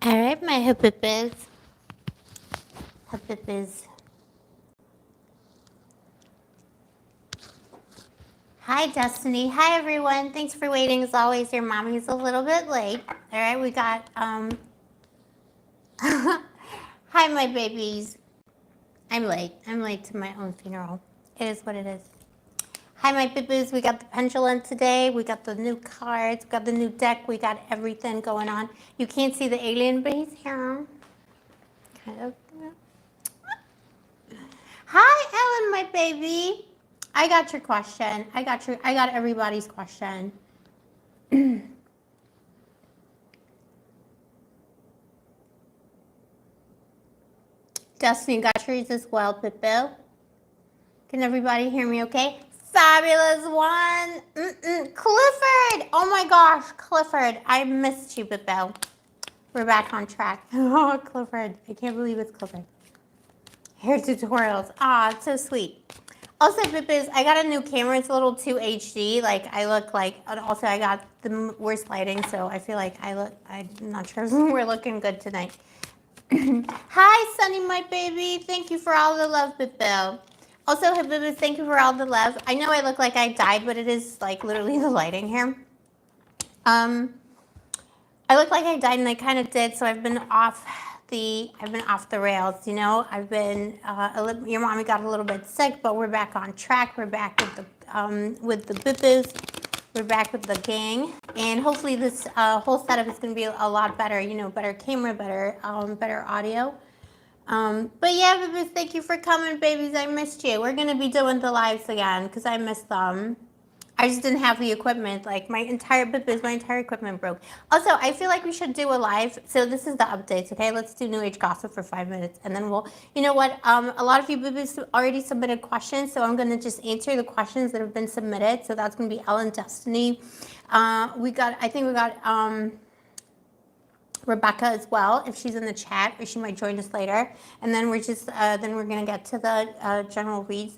All right, my hippies. Hi, Destiny. Hi, everyone. Thanks for waiting. As always, your mommy's a little bit late. All right, we got, hi, my babies. I'm late. I'm late to my own funeral. It is what it is. Hi, my bibboos. We got the pendulum today. We got the new cards. We got the new deck. We got everything going on. You can't see the alien, but he's here. Kind of. Hi, Ellen, my baby. I got your question. I got everybody's question. Destiny got yours as well, Pippo. Can everybody hear me okay? Fabulous one. Clifford. Oh my gosh, Clifford. I missed you, Pippo. We're back on track. Oh, Clifford. I can't believe it's Clifford. Hair tutorials. Ah, it's so sweet. Also, Pippis, I got a new camera. It's a little too HD. Like, I look like, and also I got the worst lighting, so I feel like I'm not sure if we're looking good tonight. Hi, Sunny, my baby. Thank you for all the love, Pippo. Also, Habibis, thank you for all the love. I know I look like I died, but it is like literally the lighting here. I look like I died, and I kind of did, so I've been off the rails, you know. I've been your mommy got a little bit sick, but we're back on track. We're back with the bibbies. We're back with the gang, and hopefully this whole setup is going to be a lot better, you know, better camera, better audio. But yeah, bibbies, thank you for coming, babies. I missed you. We're going to be doing the lives again because I missed them. I just didn't have the equipment. Like my entire equipment broke. Also, I feel like we should do a live. So this is the updates, okay? Let's do New Age gossip for 5 minutes, and then we'll. You know what? A lot of you boobies already submitted questions, so I'm gonna just answer the questions that have been submitted. So that's gonna be Ellen, Destiny. I think we got Rebecca as well, if she's in the chat, or she might join us later. And then we're gonna get to the general reads.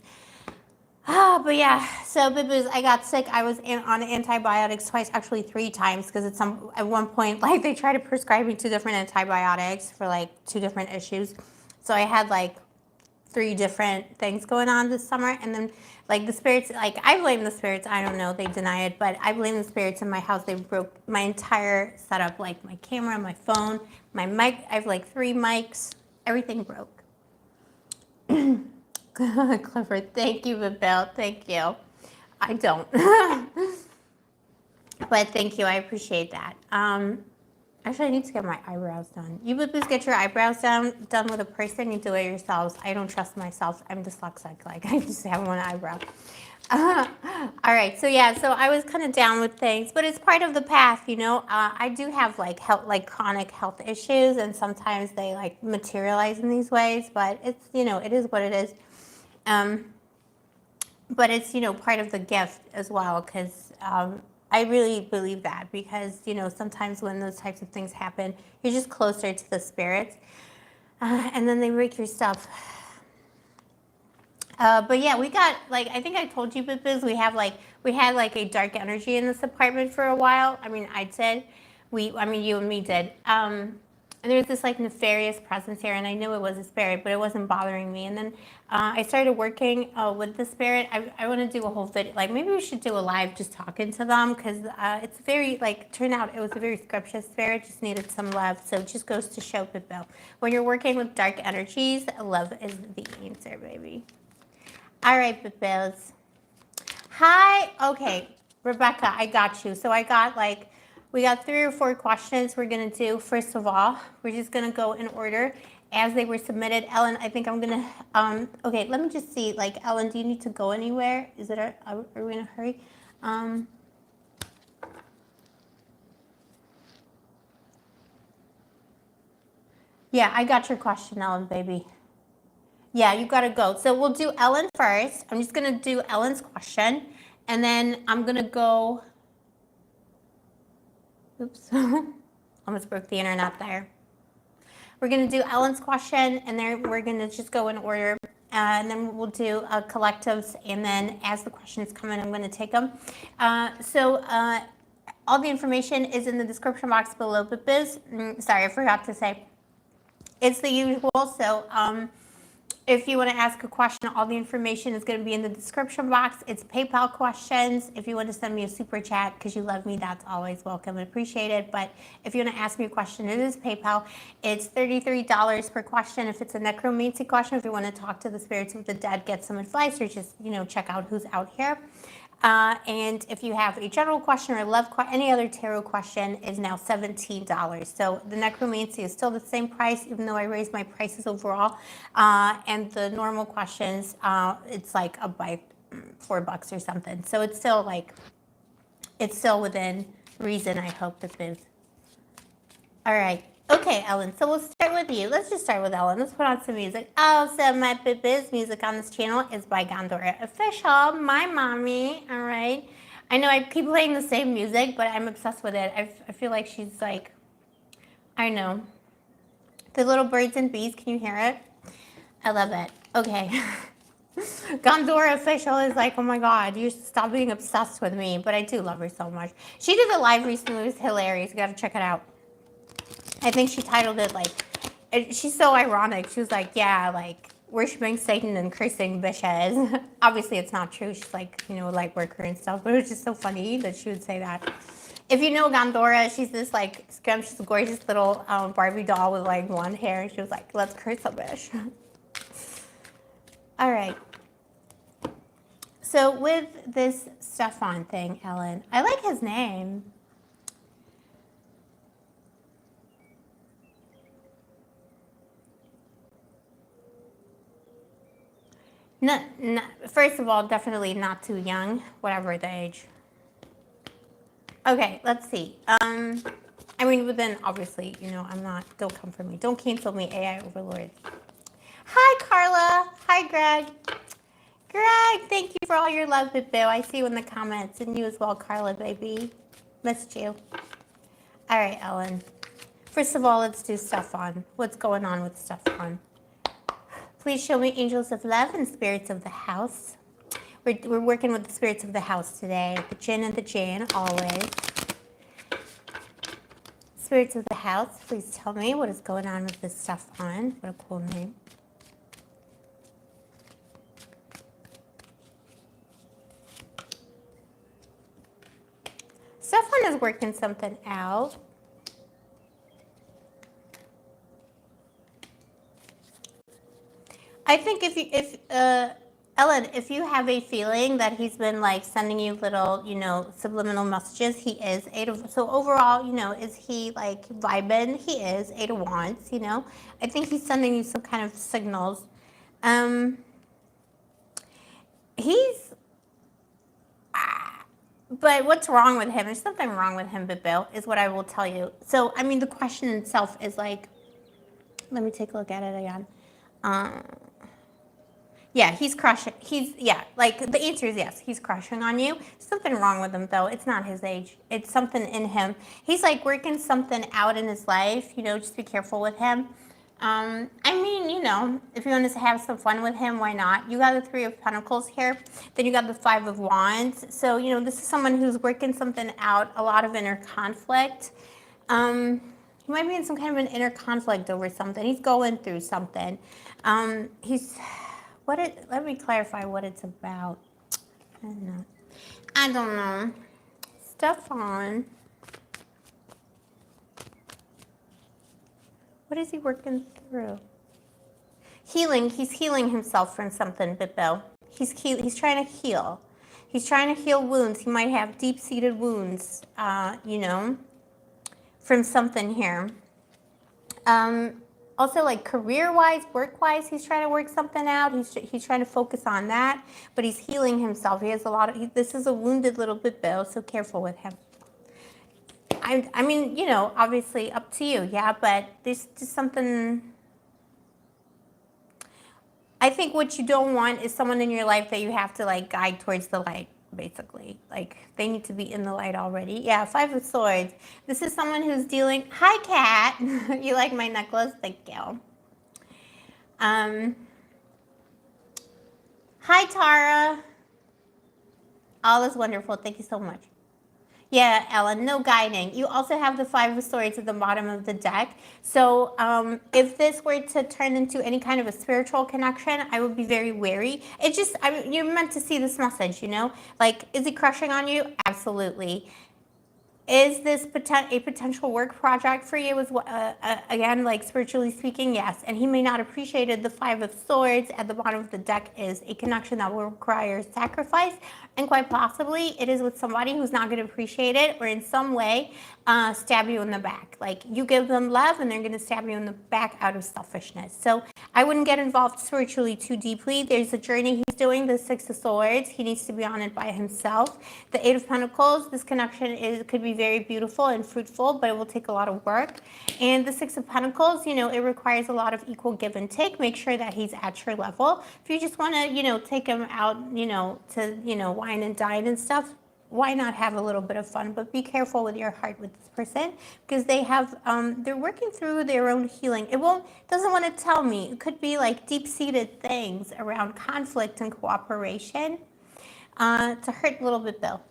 But yeah, so boo-boos, I got sick. I was on antibiotics twice, actually 3 times, because at one point, like, they tried to prescribe me 2 different antibiotics for, like, 2 different issues. So I had, like, 3 different things going on this summer. And then, like, the spirits, like, I blame the spirits. I don't know. They deny it. But I blame the spirits in my house. They broke my entire setup, like, my camera, my phone, my mic. I have, like, 3 mics. Everything broke. Clifford, thank you, Bill. Thank you. I don't. But thank you. I appreciate that. Actually, I need to get my eyebrows done. You boo-boos get your eyebrows done with a person. You do it yourselves. I don't trust myself. I'm dyslexic. Like, I just have one eyebrow. All right. So, yeah. So, I was kind of down with things. But it's part of the path, you know. I do have, like, chronic health issues. And sometimes they, like, materialize in these ways. But it's, you know, it is what it is. But it's, you know, part of the gift as well, because I really believe that, because, you know, sometimes when those types of things happen, you're just closer to the spirits, and then they break your stuff. But yeah, we got, like, I think I told you, Bibbis, we had like a dark energy in this apartment for a while. I mean, you and me did. And there was this like nefarious presence here, and I knew it was a spirit, but it wasn't bothering me. And then I started working with the spirit. I want to do a whole video, like maybe we should do a live just talking to them, because it's very, like, turned out it was a very scrumptious spirit, just needed some love. So it just goes to show, Bill, when you're working with dark energies, love is the answer, baby. All right, Bibbos. Hi. Okay, Rebecca, I got you. So we got 3 or 4 questions we're going to do. First of all, we're just going to go in order as they were submitted. Ellen, I think I'm going to, okay, let me just see. Like, Ellen, do you need to go anywhere? Are we in a hurry? Yeah, I got your question, Ellen, baby. Yeah, you got to go. So we'll do Ellen first. I'm just going to do Ellen's question. And then I'm going to go. Oops. Almost broke the internet there. We're going to do Ellen's question, and then we're going to just go in order. And then we'll do collectives. And then as the questions come in, I'm going to take them. all the information is in the description box below. But Biz, sorry, I forgot to say, it's the usual. So if you want to ask a question, all the information is going to be in the description box. It's PayPal questions. If you want to send me a super chat because you love me, that's always welcome and appreciated. But if you want to ask me a question, it is PayPal. It's $33 per question. If it's a necromancy question, if you want to talk to the spirits of the dead, get some advice, or just, check out who's out here. And if you have a general question or any other tarot question, is now $17. So the necromancy is still the same price, even though I raised my prices overall. And the normal questions, it's like up by $4 or something. So it's still within reason, I hope, that is. All right. Okay, Ellen, so we'll start with you. Let's just start with Ellen. Let's put on some music. Oh, so my Biz music on this channel is by Gondora Official, my mommy, all right? I know I keep playing the same music, but I'm obsessed with it. I feel like she's like, I know. The little birds and bees, can you hear it? I love it. Okay. Gondora Official is like, oh my God, you stop being obsessed with me, but I do love her so much. She did a live recently, it was hilarious. You gotta check it out. I think she titled it she's so ironic. She was like, yeah, like worshiping Satan and cursing bitches. Obviously, it's not true. She's like, a light worker and stuff, but it was just so funny that she would say that. If you know Gondora, she's this like scrumptious, gorgeous little Barbie doll with like blonde hair. And she was like, let's curse a bitch. All right. So with this Stefan thing, Ellen, I like his name. No, first of all, definitely not too young, whatever the age. Okay, let's see. I mean, within, obviously, don't come for me. Don't cancel me, AI overlords. Hi, Carla. Hi, Greg. Greg, thank you for all your love, Boo. I see you in the comments, and you as well, Carla, baby. Missed you. All right, Ellen. First of all, let's do Stefan. What's going on with Stefan? Please show me angels of love and spirits of the house. We're working with the spirits of the house today. The Jinn and the Jane, always. Spirits of the house, please tell me what is going on with this Stefan. What a cool name. Stefan is working something out. I think Ellen, if you have a feeling that he's been like sending you little, subliminal messages, he is so overall, is he like vibing? He is 8 of Wands, I think he's sending you some kind of signals. But what's wrong with him? There's something wrong with him, Bill, is what I will tell you. So, I mean, the question itself is like, let me take a look at it again. Yeah, he's crushing. Like the answer is yes, he's crushing on you. Something wrong with him though. It's not his age. It's something in him. He's like working something out in his life, just be careful with him. I mean, if you want to have some fun with him, why not? You got the 3 of Pentacles here. Then you got the 5 of Wands. So, this is someone who's working something out, a lot of inner conflict. He might be in some kind of an inner conflict over something. He's going through something. Let me clarify what it's about. I don't know. Stefan. What is he working through? Healing. He's healing himself from something, Bippo. He's trying to heal. He's trying to heal wounds. He might have deep-seated wounds, from something here. Also, like career-wise, work-wise, he's trying to work something out. He's trying to focus on that, but he's healing himself. He has a lot of. This is a wounded little Bippo, so careful with him. I mean, obviously up to you, yeah, but there's just something. I think what you don't want is someone in your life that you have to like guide towards the light, basically. Like they need to be in the light already. Yeah, 5 of Swords. This is someone who's dealing. Hi, Kat. You like my necklace? Thank you. Hi, Tara. All is wonderful. Thank you so much. Yeah, Ellen, no guiding. You also have the Five of Swords at the bottom of the deck. So if this were to turn into any kind of a spiritual connection, I would be very wary. It just, I mean, you're meant to see this message, you know? Like, is he crushing on you? Absolutely. Is this a potential work project for you? Again, like spiritually speaking, yes. And he may not appreciate it. The Five of Swords at the bottom of the deck is a connection that will require sacrifice, and quite possibly it is with somebody who's not going to appreciate it, or in some way stab you in the back. Like, you give them love and they're going to stab you in the back out of selfishness. So I wouldn't get involved spiritually too deeply. There's a journey he's doing, the Six of Swords. He needs to be on it by himself. The Eight of Pentacles, this connection could be very beautiful and fruitful, but it will take a lot of work. And the Six of Pentacles, you know, it requires a lot of equal give and take. Make sure that he's at your level. If you just want to, you know, take him out, you know, to, you know, wine and dine and stuff, why not have a little bit of fun? But be careful with your heart with this person, because they have, they're working through their own healing. Doesn't want to tell me. It could be like deep-seated things around conflict and cooperation to hurt a little bit, Bill.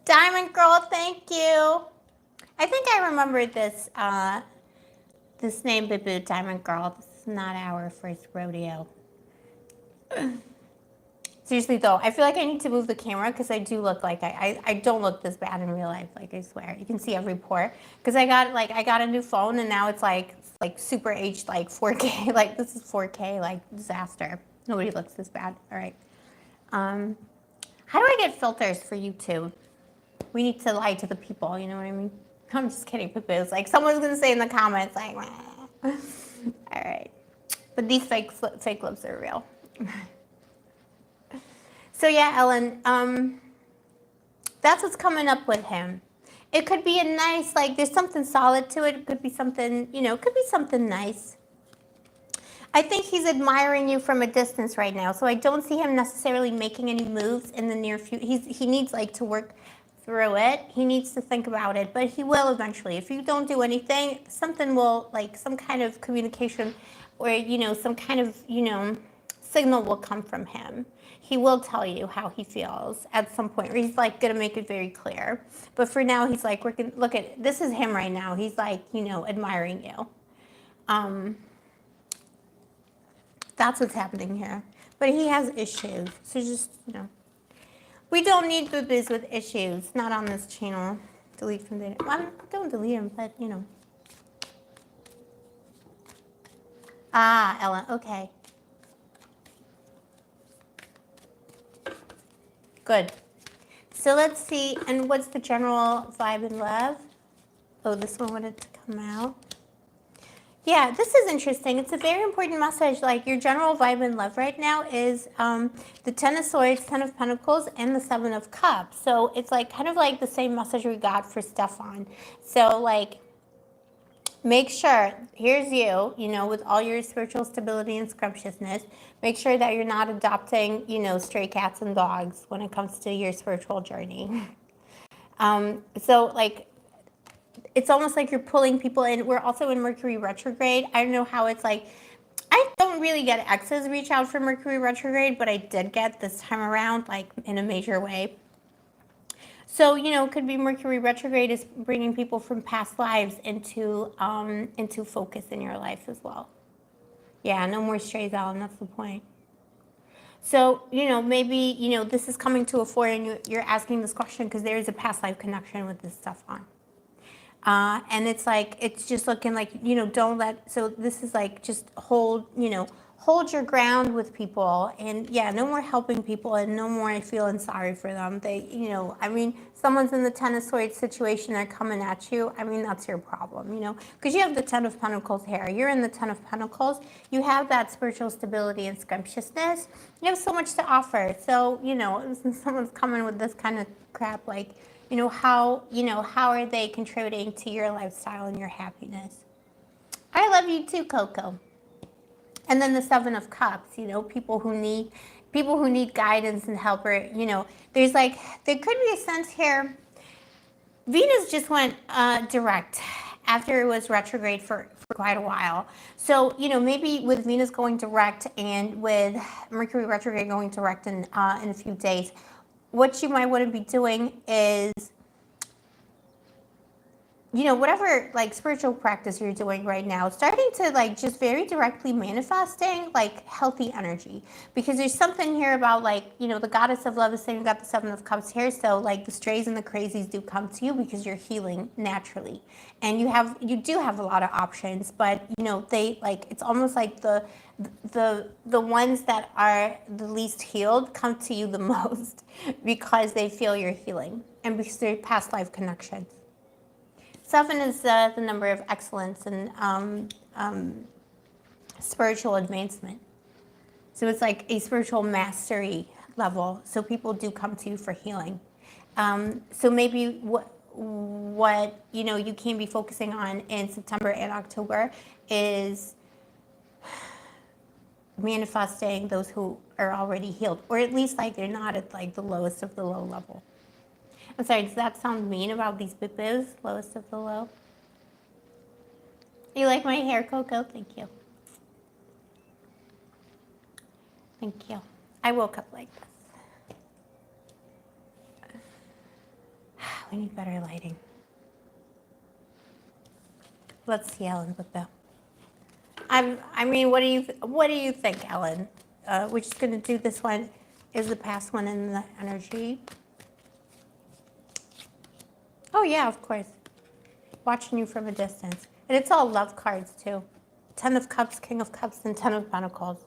Diamond Girl, thank you. I think I remembered this this name, Boo Diamond Girl. This is not our first rodeo. Seriously though, I feel like I need to move the camera because I do look like I don't look this bad in real life. Like, I swear, you can see every pore. Because I got a new phone and now it's like super aged, like 4K. Like, this is 4K, like disaster. Nobody looks this bad. All right. How do I get filters for YouTube? We need to lie to the people, you know what I mean? I'm just kidding, Poo-Poo's. Like, someone's gonna say in the comments, like, all right. But these fake lips are real. So yeah, Ellen, that's what's coming up with him. It could be a nice, like, there's something solid to it. It could be something, you know, it could be something nice. I think he's admiring you from a distance right now. So I don't see him necessarily making any moves in the near future. He needs, like, to work through it. He needs to think about it, but he will eventually. If you don't do anything, something will, like, some kind of communication or, you know, some kind of, you know, signal will come from him. He will tell you how he feels at some point, or he's like gonna make it very clear. But for now, he's like, look at, this is him right now. He's like, you know, admiring you. That's what's happening here. But he has issues, so just, you know. We don't need boobies with issues, not on this channel. Delete from data. Well, don't delete them, but, you know. Ah, Ella, okay. Good. So let's see, and what's the general vibe in love? Oh, this one wanted to come out. Yeah, this is interesting. It's a very important message. Like, your general vibe in love right now is the Ten of Swords, Ten of Pentacles, and the Seven of Cups. So it's like kind of like the same message we got for Stefan. So, like, make sure, here's you, you know, with all your spiritual stability and scrumptiousness, make sure that you're not adopting, you know, stray cats and dogs when it comes to your spiritual journey. So, like, it's almost like you're pulling people in. We're also in Mercury retrograde. I don't know how it's like. I don't really get exes reach out for Mercury retrograde, but I did get this time around, like, in a major way. So, you know, it could be Mercury retrograde is bringing people from past lives into focus in your life as well. Yeah, no more strays, Alan. That's the point. So, you know, maybe, you know, this is coming to a fore and you're asking this question because there is a past life connection with this stuff on. And it's like, it's just looking like, you know, don't let, so this is like, just hold, you know, hold your ground with people. And yeah, no more helping people and no more feeling sorry for them. They, you know, I mean, someone's in the Ten of Swords situation, they're coming at you. I mean, that's your problem, you know, because you have the Ten of Pentacles here. You're in the Ten of Pentacles. You have that spiritual stability and scrumptiousness. You have so much to offer. So, you know, someone's coming with this kind of crap, like, you know, how are they contributing to your lifestyle and your happiness? I love you too, Coco. And then the Seven of Cups, you know, people who need guidance and help, or, you know, there's like, there could be a sense here. Venus just went direct after it was retrograde for quite a while. So, you know, maybe with Venus going direct and with Mercury retrograde going direct in a few days, what you might want to be doing is, you know, whatever like spiritual practice you're doing right now, starting to like just very directly manifesting like healthy energy, because there's something here about like, you know, the goddess of love is saying you got the 7 of Cups here, so like the strays and the crazies do come to you because you're healing naturally, and you do have a lot of options, but you know they like, it's almost like the ones that are the least healed come to you the most because they feel you're healing and because they're past life connections. 7 is the number of excellence and spiritual advancement. So it's like a spiritual mastery level. So people do come to you for healing. So maybe what you know you can be focusing on in September and October is manifesting those who are already healed, or at least like they're not at like the lowest of the low level. I'm sorry, does that sound mean about these bibos? Lowest of the low? You like my hair, Coco? Thank you. Thank you. I woke up like this. We need better lighting. Let's see, Ellen, with the. I mean, what do you think, Ellen? We're just gonna do this one. Is the past one in the energy? Oh yeah, of course. Watching you from a distance. And it's all love cards too. 10 of Cups, King of Cups, and 10 of Pentacles.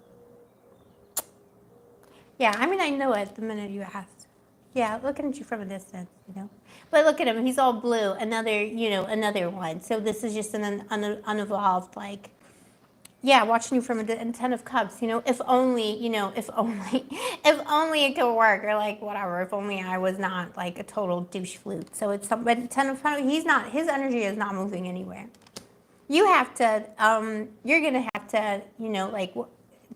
Yeah, I mean, I knew it the minute you asked. Yeah, looking at you from a distance, you know. But look at him, he's all blue. Another, you know, another one. So this is just an unevolved, like, yeah, watching you from a 10 of Cups, you know, if only, you know, if only it could work, or like whatever, if only I was not like a total douche flute. So it's some, but 10 of Pentacles, he's not, his energy is not moving anywhere. You have to, you're gonna have to, you know, like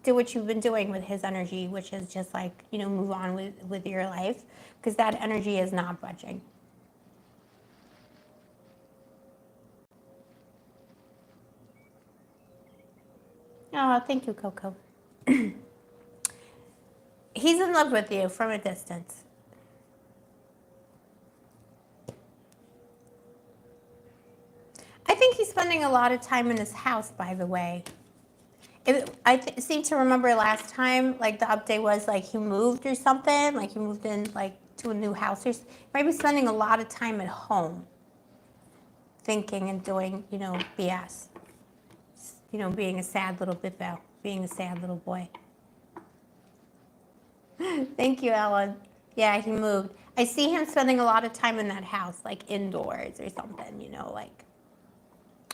do what you've been doing with his energy, which is just like, you know, move on with your life, because that energy is not budging. Oh, thank you, Coco. He's in love with you from a distance. I think he's spending a lot of time in his house, by the way. I seem to remember last time, like the update was like he moved or something, like he moved in like to a new house, or maybe spending a lot of time at home, thinking and doing, you know, BS. You know, being a sad little bibbo, being a sad little boy. Thank you, Ellen. Yeah, he moved. I see him spending a lot of time in that house, like indoors or something, you know, like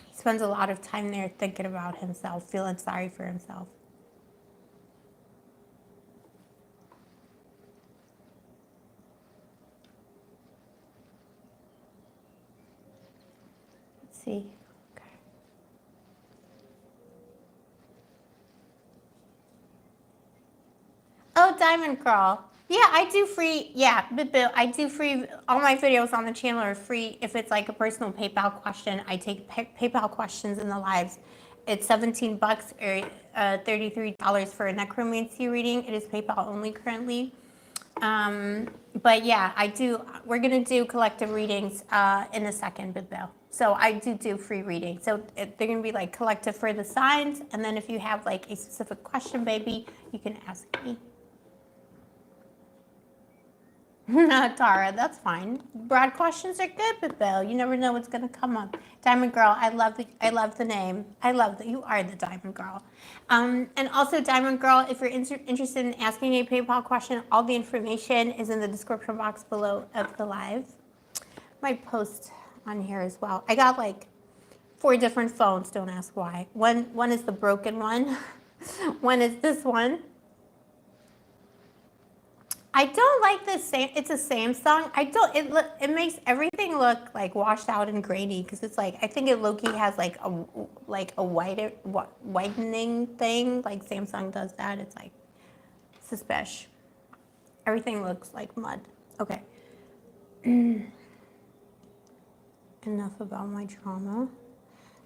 he spends a lot of time there thinking about himself, feeling sorry for himself. Let's see. Oh, Diamond Girl. Yeah, I do free, yeah, I do free, all my videos on the channel are free. If it's like a personal PayPal question, I take PayPal questions in the lives. It's 17 bucks or $33 for a necromancy reading. It is PayPal only currently. But yeah, we're gonna do collective readings in a second, Bill. So I do free readings. So they're gonna be like collective for the signs, and then if you have like a specific question, baby, you can ask me. Tara, that's fine. Broad questions are good, but Bill, you never know what's gonna come up. Diamond Girl, I love the name. I love that you are the Diamond Girl. And also, Diamond Girl, if you're interested in asking a PayPal question, all the information is in the description box below of the live. Might post on here as well. I got like 4 different phones. Don't ask why. One is the broken one. One is this one. I don't like this. It's a Samsung. I don't. It makes everything look like washed out and grainy, because it's like, I think it low-key has like a whitening thing. Like Samsung does that. It's like suspicious. Everything looks like mud. Okay. Enough about my trauma.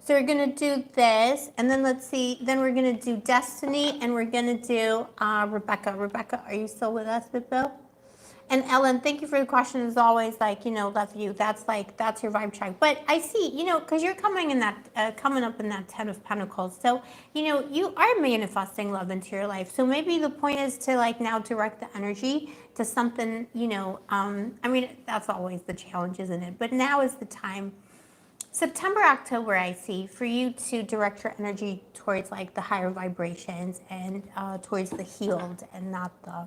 So we're gonna do this, and then let's see. Then we're gonna do Destiny, and we're gonna do Rebecca. Rebecca, are you still with us, Bill? And Ellen, thank you for the question. As always, like, you know, love you. That's like, that's your vibe check. But I see, you know, because you're coming in that, coming up in that 10 of Pentacles. So, you know, you are manifesting love into your life. So maybe the point is to like now direct the energy to something, you know, I mean, that's always the challenge, isn't it? But now is the time. September, October, I see, for you to direct your energy towards like the higher vibrations and towards the healed and not the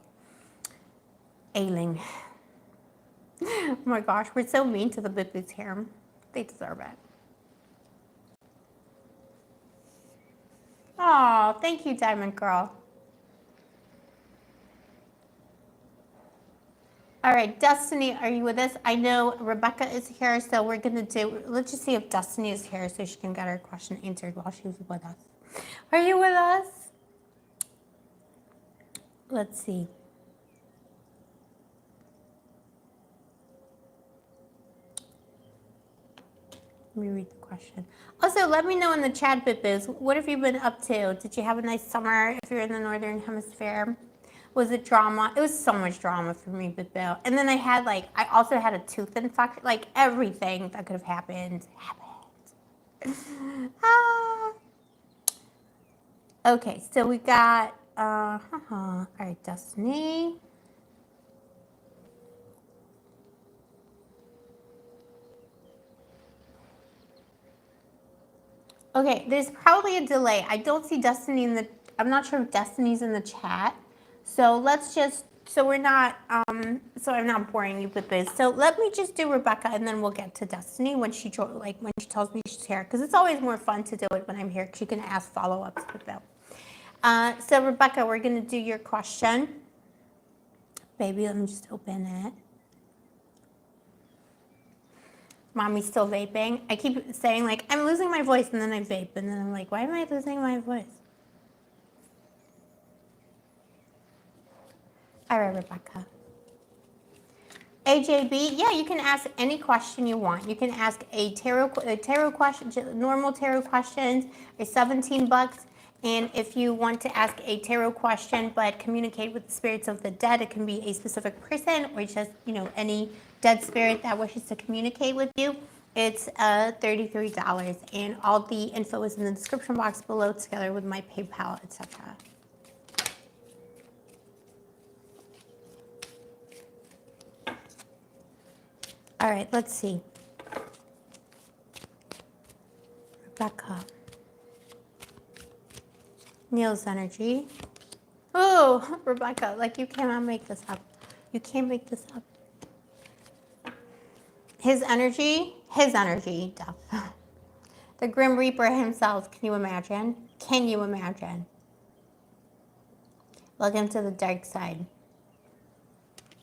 ailing. Oh my gosh, we're so mean to the boobies here. They deserve it. Oh, thank you, Diamond Girl. All right, Destiny, are you with us? I know Rebecca is here, so we're going to do, let's just see if Destiny is here so she can get her question answered while she's with us. Are you with us? Let's see. Let me read the question. Also, let me know in the chat, Bit-Biz, what have you been up to? Did you have a nice summer if you're in the Northern Hemisphere? Was it drama? It was so much drama for me, Bit-Bill. And then I had like, I also had a tooth infection. Like everything that could have happened, happened. Ah. Okay, so we got, all right, Destiny. Okay, there's probably a delay. I don't see Destiny in the, I'm not sure if Destiny's in the chat. So let's just, so we're not, so I'm not boring you with this. So let me just do Rebecca and then we'll get to Destiny when she, like when she tells me she's here. Because it's always more fun to do it when I'm here because you can ask follow-ups with them. So Rebecca, we're going to do your question. Baby, let me just open it. Mommy's still vaping. I keep saying like, I'm losing my voice and then I vape. And then I'm like, why am I losing my voice? All right, Rebecca. AJB, yeah, you can ask any question you want. You can ask a tarot question, normal tarot questions, are 17 bucks. And if you want to ask a tarot question but communicate with the spirits of the dead, it can be a specific person or just, you know, any dead spirit that wishes to communicate with you. It's $33, and all the info is in the description box below together with my PayPal, etc. All right, let's see. Rebecca. Neil's energy. Oh, Rebecca, like you cannot make this up. You can't make this up. His energy, duh. The Grim Reaper himself, can you imagine? Can you imagine? Look into the dark side.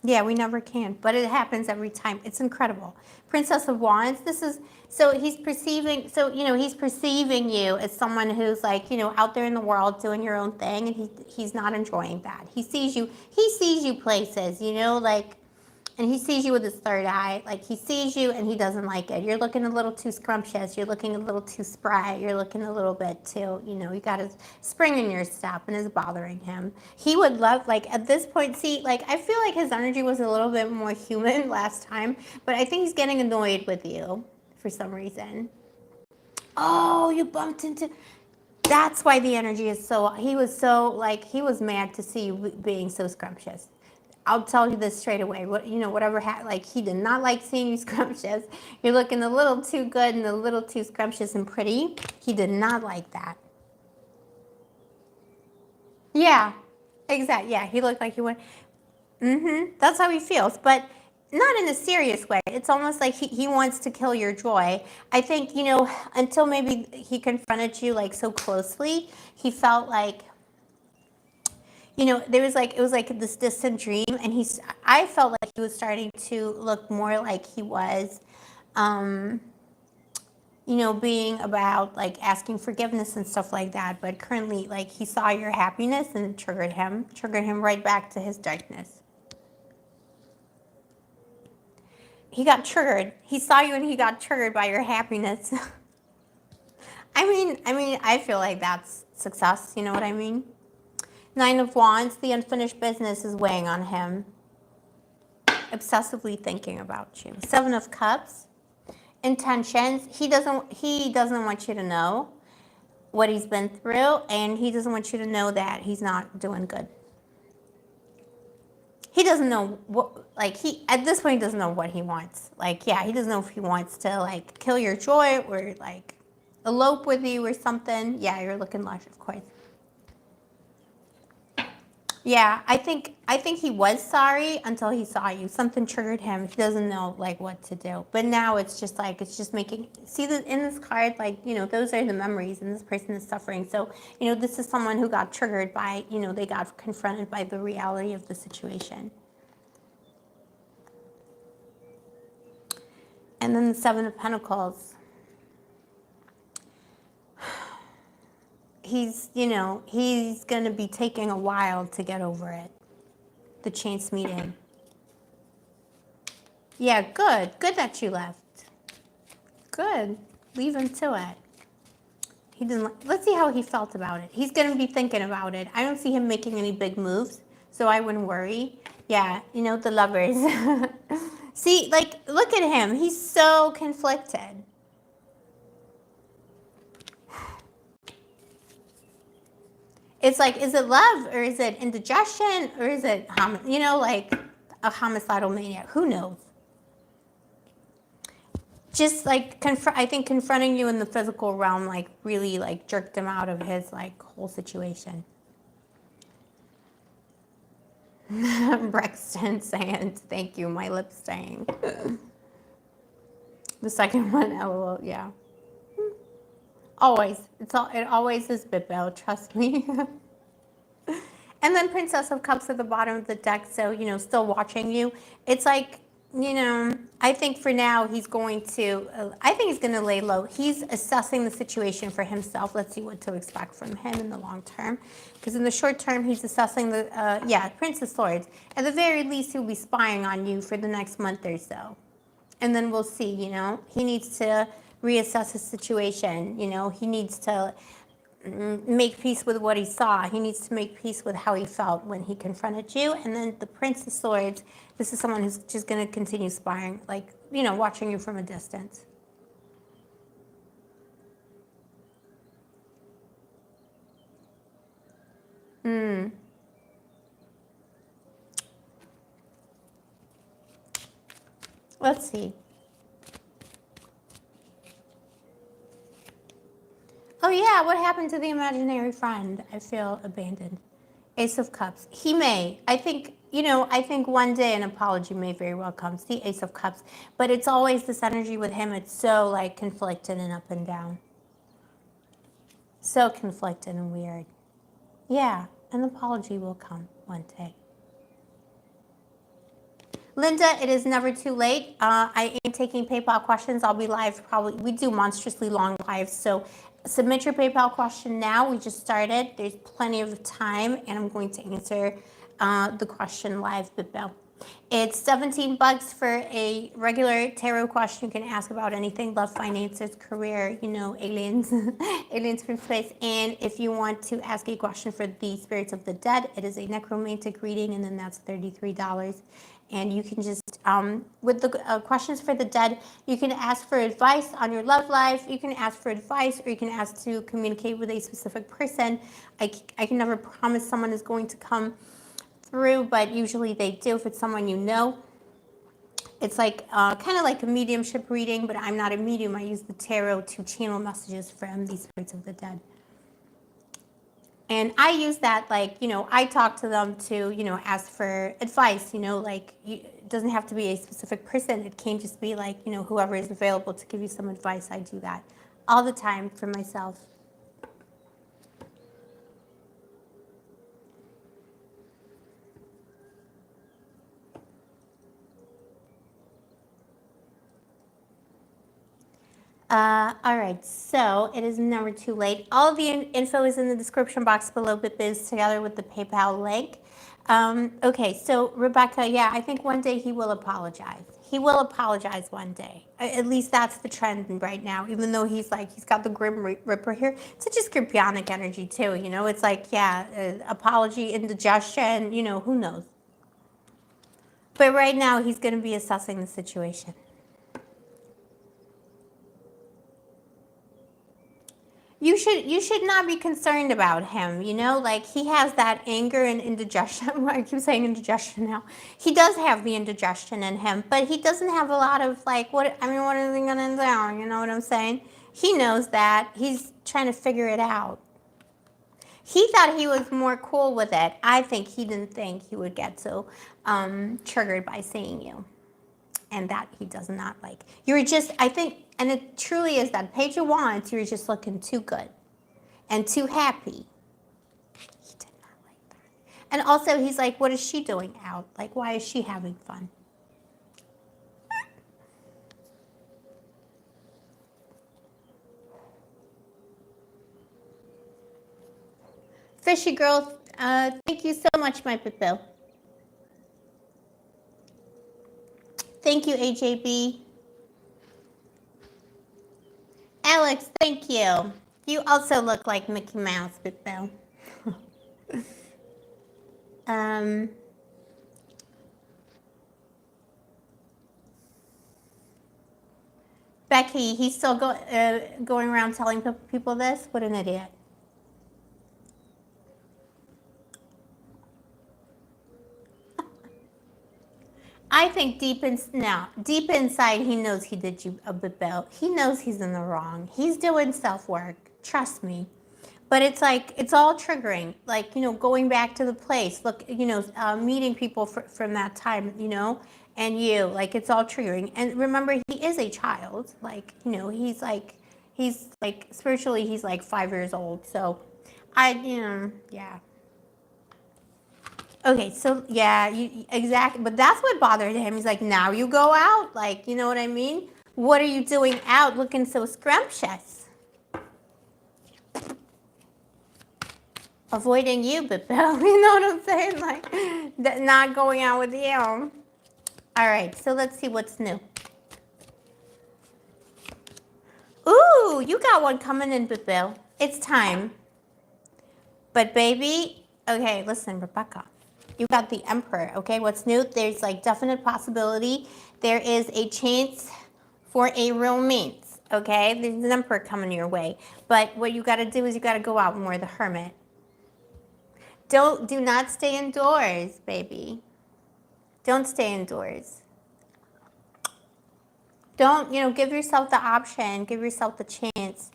Yeah, we never can, but it happens every time. It's incredible. Princess of Wands, this is, so he's perceiving, so, you know, he's perceiving you as someone who's like, you know, out there in the world doing your own thing, and he's not enjoying that. He sees you places, you know, like, and he sees you with his third eye. Like, he sees you and he doesn't like it. You're looking a little too scrumptious. You're looking a little too spry. You're looking a little bit too, you know, you got a spring in your step and it's bothering him. He would love, like, at this point, see, like, I feel like his energy was a little bit more human last time, but I think he's getting annoyed with you for some reason. Oh, you bumped into... That's why the energy is so... He was so, like, he was mad to see you being so scrumptious. I'll tell you this straight away. What, you know, whatever, like, he did not like seeing you scrumptious. You're looking a little too good and a little too scrumptious and pretty. He did not like that. Yeah, exactly. Yeah, he looked like he went, that's how he feels, but not in a serious way. It's almost like he wants to kill your joy. I think, you know, until maybe he confronted you, like, so closely, he felt like, you know, there was like, it was like this distant dream, and I felt like he was starting to look more like he was, you know, being about like asking forgiveness and stuff like that. But currently, like, he saw your happiness and it triggered him right back to his darkness. He got triggered. He saw you and he got triggered by your happiness. I mean, I feel like that's success. You know what I mean? Nine of Wands, the unfinished business is weighing on him. obsessively thinking about you. Seven of Cups, intentions. He doesn't want you to know what he's been through, and he doesn't want you to know that he's not doing good. He doesn't know what, like, he, at this point, he doesn't know what he wants. Like, yeah, he doesn't know if he wants to, like, kill your joy or, like, elope with you or something. Yeah, you're looking lush, of course. Yeah, I think he was sorry until he saw you. Something triggered him. He doesn't know like what to do. But now it's just like it's just making see the in this card, like, you know, those are the memories and this person is suffering. So, you know, this is someone who got triggered by, you know, they got confronted by the reality of the situation. And then the Seven of Pentacles. He's, you know, he's going to be taking a while to get over it. The chance meeting. Yeah, good. Good that you left. Good. Leave him to it. He didn't. Let's see how he felt about it. He's going to be thinking about it. I don't see him making any big moves, so I wouldn't worry. Yeah, you know, the Lovers. See, like, look at him. He's so conflicted. It's like, is it love or is it indigestion or is it, you know, like a homicidal maniac? Who knows? Just like, I think confronting you in the physical realm, like, really, like, jerked him out of his, like, whole situation. Brexton saying, thank you, my lips staying. The second one, LOL, yeah. Always. It always is Bibbo, trust me. And then Princess of Cups at the bottom of the deck, so, you know, still watching you. It's like, you know, I think for now he's going to, I think he's going to lay low. He's assessing the situation for himself. Let's see what to expect from him in the long term. Because in the short term, he's assessing the, yeah, Princess Swords. At the very least, he'll be spying on you for the next month or so. And then we'll see, you know. He needs to reassess his situation, you know. He needs to make peace with what he saw. He needs to make peace with how he felt when he confronted you. And then the Prince of Swords, this is someone who's just going to continue spying, like, you know, watching you from a distance. Let's see. Oh yeah, what happened to the imaginary friend? I feel abandoned. Ace of Cups. He may. I think, you know, I think one day an apology may very well come. It's the Ace of Cups. But it's always this energy with him. It's so, like, conflicted and up and down. So conflicted and weird. Yeah, an apology will come one day. Linda, it is never too late. I am taking PayPal questions. I'll be live probably. We do monstrously long lives, so submit your PayPal question now. We just started. There's plenty of time, and I'm going to answer the question live, Bibbo. It's $17 for a regular tarot question. You can ask about anything, love, finances, career, you know, aliens, aliens from space. And if you want to ask a question for the spirits of the dead, it is a necromantic reading, and then that's $33. And you can just, with the questions for the dead, you can ask for advice on your love life. You can ask for advice, or you can ask to communicate with a specific person. I can never promise someone is going to come through, but usually they do if it's someone you know. It's like kind of like a mediumship reading, but I'm not a medium. I use the tarot to channel messages from these spirits of the dead. And I use that, like, you know, I talk to them to, you know, ask for advice, you know, like, it doesn't have to be a specific person. It can just be like, you know, whoever is available to give you some advice. I do that all the time for myself. All right, so it is never too late. All of the info is in the description box below, BitBiz, together with the PayPal link. Okay, so Rebecca, yeah, I think one day he will apologize. He will apologize one day. At least that's the trend right now, even though he's like, he's got the Grim Reaper here. It's such a scorpionic energy too, you know? It's like, yeah, apology, indigestion, you know, who knows? But right now, he's going to be assessing the situation. You should not be concerned about him, you know, like he has that anger and indigestion. I keep saying indigestion now. He does have the indigestion in him, but he doesn't have a lot of like, what are they gonna do? You know what I'm saying? He knows that. He's trying to figure it out. He thought he was more cool with it. I think he didn't think he would get so triggered by seeing you. And that he does not like. You're just, I think, and it truly is that Page of Wands, you're just looking too good and too happy. He did not like that. And also, he's like, what is she doing out? Like, why is she having fun? Fishy girl, thank you so much, my pippo. Thank you, AJB. Alex, thank you. You also look like Mickey Mouse, pippo. Becky, he's still going around telling people this? What an idiot. I think deep inside, he knows he did you a bit bad. He knows he's in the wrong. He's doing self-work. Trust me. But it's like, it's all triggering. Like, you know, going back to the place. Look, you know, meeting people from that time, you know, and you. Like, it's all triggering. And remember, he is a child. Like, you know, he's like, spiritually, he's like 5 years old. So, yeah. Okay, so yeah, exactly. But that's what bothered him. He's like, now you go out. Like, you know what I mean? What are you doing out looking so scrumptious? Avoiding you, but Bill, you know what I'm saying? Like, not going out with you. All right, so let's see what's new. Ooh, you got one coming in, but Bill. It's time. But baby, okay, listen, Rebecca. You got the Emperor, okay? What's new? There's like definite possibility. There is a chance for a romance, okay? There's an Emperor coming your way. But what you got to do is you got to go out more, the Hermit. Do not stay indoors, baby. Don't stay indoors. Don't, you know, give yourself the option, give yourself the chance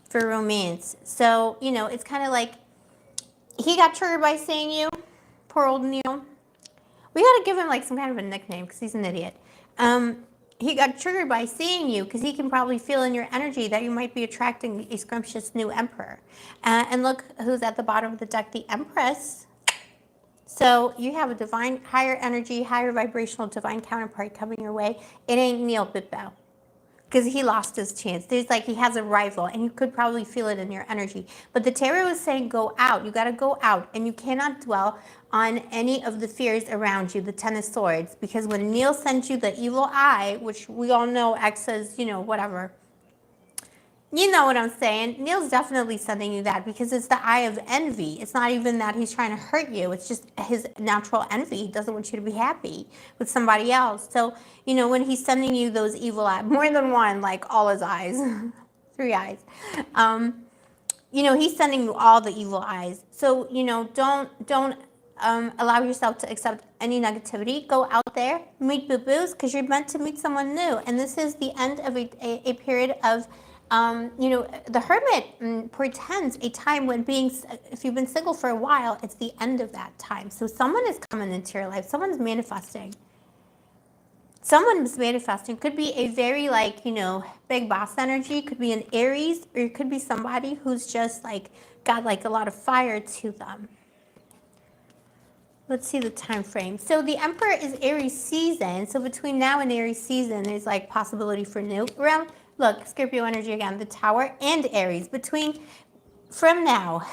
for romance. So, you know, it's kind of like he got triggered by seeing you. Poor old Neil. We got to give him like some kind of a nickname because he's an idiot. He got triggered by seeing you because he can probably feel in your energy that you might be attracting a scrumptious new emperor. And look who's at the bottom of the deck, the Empress. So you have a divine, higher energy, higher vibrational divine counterpart coming your way. It ain't Neil Bitbow. Because he lost his chance. There's like, he has a rival, and you could probably feel it in your energy. But the tarot is saying go out. You got to go out, and you cannot dwell on any of the fears around you, the Ten of Swords. Because when Neil sends you the evil eye, which we all know X is, you know, whatever. You know what I'm saying? Neil's definitely sending you that because it's the eye of envy. It's not even that he's trying to hurt you. It's just his natural envy. He doesn't want you to be happy with somebody else. So, you know, when he's sending you those evil eyes, more than one, like all his eyes, 3 eyes, you know, he's sending you all the evil eyes. So, you know, don't allow yourself to accept any negativity. Go out there, meet boo-boos, because you're meant to meet someone new. And this is the end of a period of you know, the Hermit portends a time when if you've been single for a while, it's the end of that time. So someone is coming into your life. Someone's manifesting. Someone's manifesting. Could be a very like, you know, big boss energy. Could be an Aries, or it could be somebody who's just like got like a lot of fire to them. Let's see the time frame. So the Emperor is Aries season. So between now and Aries season, there's like possibility for new around. Look, Scorpio energy again, the Tower and Aries. From now,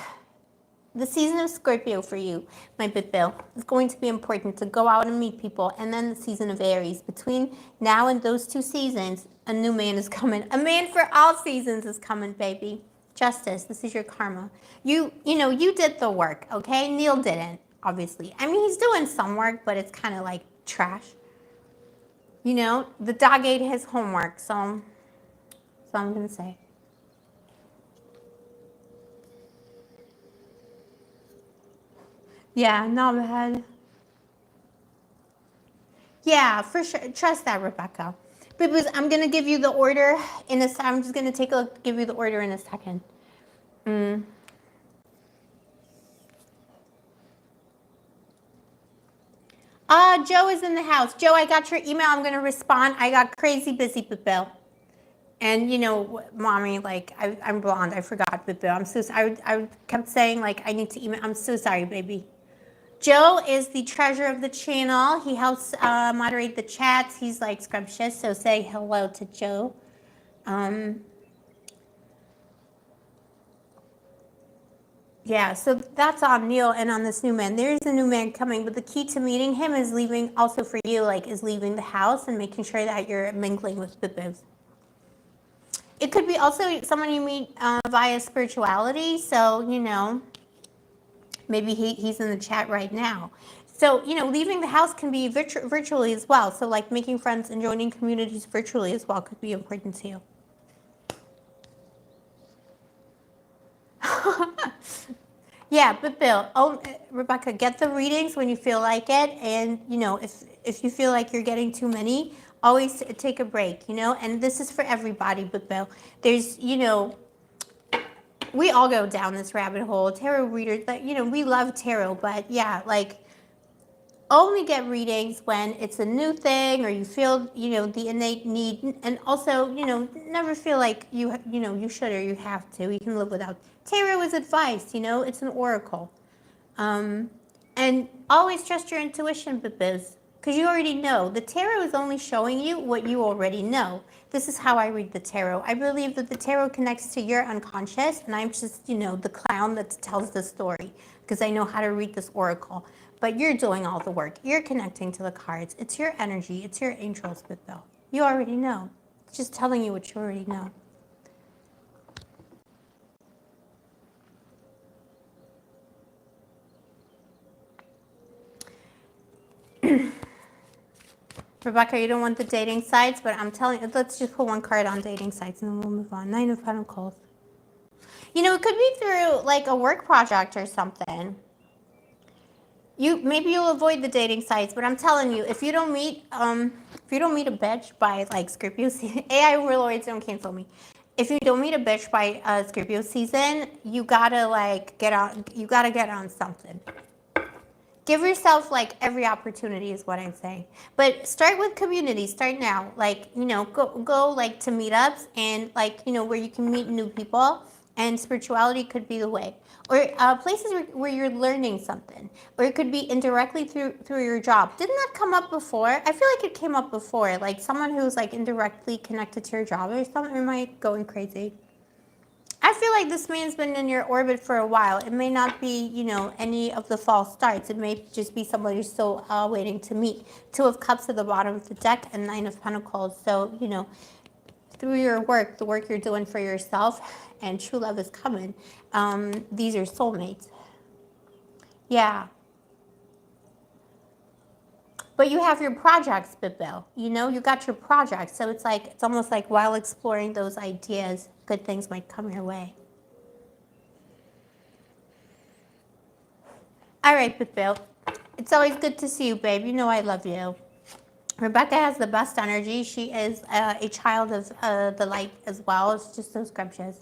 the season of Scorpio for you, my Bitbill, is going to be important to go out and meet people. And then the season of Aries. Between now and those 2 seasons, a new man is coming. A man for all seasons is coming, baby. Justice, this is your karma. You know, you did the work, okay? Neil didn't, obviously. I mean, he's doing some work, but it's kind of like Trash. You know, the dog ate his homework, so that's all I'm going to say. Yeah, not bad. Yeah, for sure. Trust that, Rebecca. Because I'm going to give you the order in a second. I'm just going to take a look, give you the order in a second. Joe is in the house. Joe, I got your email. I'm going to respond. I got crazy busy, Bill. And you know, mommy, like I'm blonde. I forgot, Bill. I'm so sorry. I kept saying like I need to email. I'm so sorry, baby. Joe is the treasure of the channel. He helps moderate the chats. He's like scrumptious. So say hello to Joe. Yeah, so that's on Neil and on this new man. There is a new man coming, but the key to meeting him is leaving, also for you, like, is leaving the house and making sure that you're mingling with Bibos. It could be also someone you meet via spirituality, so, you know, maybe he's in the chat right now. So, you know, leaving the house can be virtually as well. So, like, making friends and joining communities virtually as well could be important to you. Yeah, but Bill, Rebecca, get the readings when you feel like it, and you know, if you feel like you're getting too many, always take a break, you know. And this is for everybody, but Bill, there's, you know, we all go down this rabbit hole. Tarot readers, but you know, we love tarot, but yeah, like only get readings when it's a new thing or you feel, you know, the innate need, and also, you know, never feel like you know, you should or you have to. You can live without. Tarot is advice, you know, it's an oracle. And always trust your intuition, because you already know. The tarot is only showing you what you already know. This is how I read the tarot. I believe that the tarot connects to your unconscious, and I'm just, you know, the clown that tells the story, because I know how to read this oracle. But you're doing all the work. You're connecting to the cards. It's your energy. It's your angels, Bill. You already know. It's just telling you what you already know. Rebecca, you don't want the dating sites, but I'm telling you, let's just put one card on dating sites and then we'll move on. Nine of Pentacles. You know, it could be through like a work project or something. Maybe you'll avoid the dating sites, but I'm telling you, if you don't meet a bitch by like Scorpio season, AI warlords don't cancel me. If you don't meet a bitch by Scorpio season, you gotta like get on something. Give yourself like every opportunity is what I'm saying. But start with community. Start now. Like, you know, go like to meetups and like, you know, where you can meet new people, and spirituality could be the way. Or places where you're learning something. Or it could be indirectly through your job. Didn't that come up before? I feel like it came up before. Like someone who's like indirectly connected to your job or something. Or am I going crazy? I feel like this man's been in your orbit for a while. It may not be, you know, any of the false starts. It may just be somebody you're still waiting to meet. Two of Cups at the bottom of the deck and Nine of Pentacles. So, you know, through your work, the work you're doing for yourself, and true love is coming. These are soulmates. Yeah. But you have your projects, Bill. You know, you got your projects. So it's like, it's almost like while exploring those ideas, good things might come your way. All right, Bill. It's always good to see you, babe. You know I love you. Rebecca has the best energy. She is a child of the light as well. It's just so scrumptious.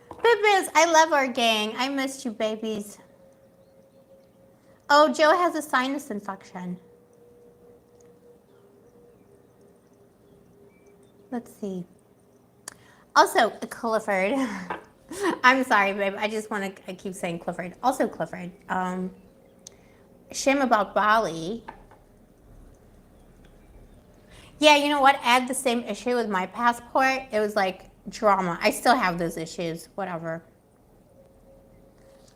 Bibbies, I love our gang. I missed you, babies. Oh, Joe has a sinus infection. Let's see. Also, Clifford. I'm sorry, babe. I just want to keep saying Clifford. Also, Clifford. Shame about Bali. Yeah, you know what? I had the same issue with my passport. It was like drama. I still have those issues. Whatever.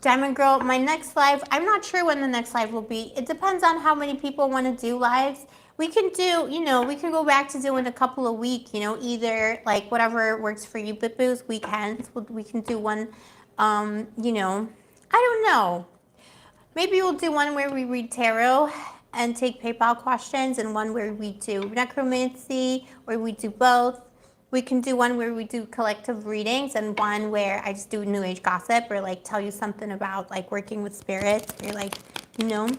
Diamond Girl, my next live, I'm not sure when the next live will be. It depends on how many people want to do lives. We can do, you know, we can go back to doing a couple a week, you know, either like whatever works for you, Bippoos, weekends. We can do one, you know, I don't know. Maybe we'll do one where we read tarot and take PayPal questions, and one where we do necromancy, or we do both. We can do one where we do collective readings, and one where I just do new age gossip, or like tell you something about like working with spirits, or like, you know,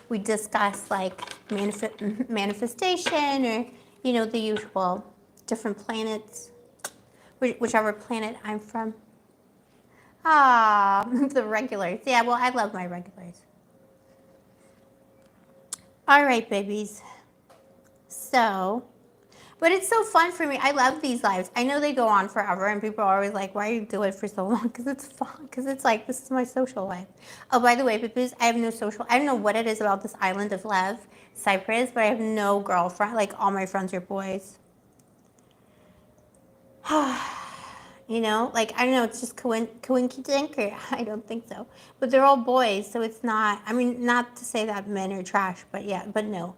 we discuss like manifestation, or, you know, the usual different planets, whichever planet I'm from. Ah, the regulars. Yeah, well, I love my regulars. All right, babies. So, but it's so fun for me. I love these lives. I know they go on forever, and people are always like, why are you doing it for so long? Because it's fun. Because it's like, this is my social life. Oh, by the way, babies, I have no social. I don't know what it is about this island of Lev, Cyprus, but I have no girlfriend. Like, all my friends are boys. You know, like, I don't know, it's just coinky dink, or I don't think so. But they're all boys, so it's not, I mean, not to say that men are trash, but yeah, but no.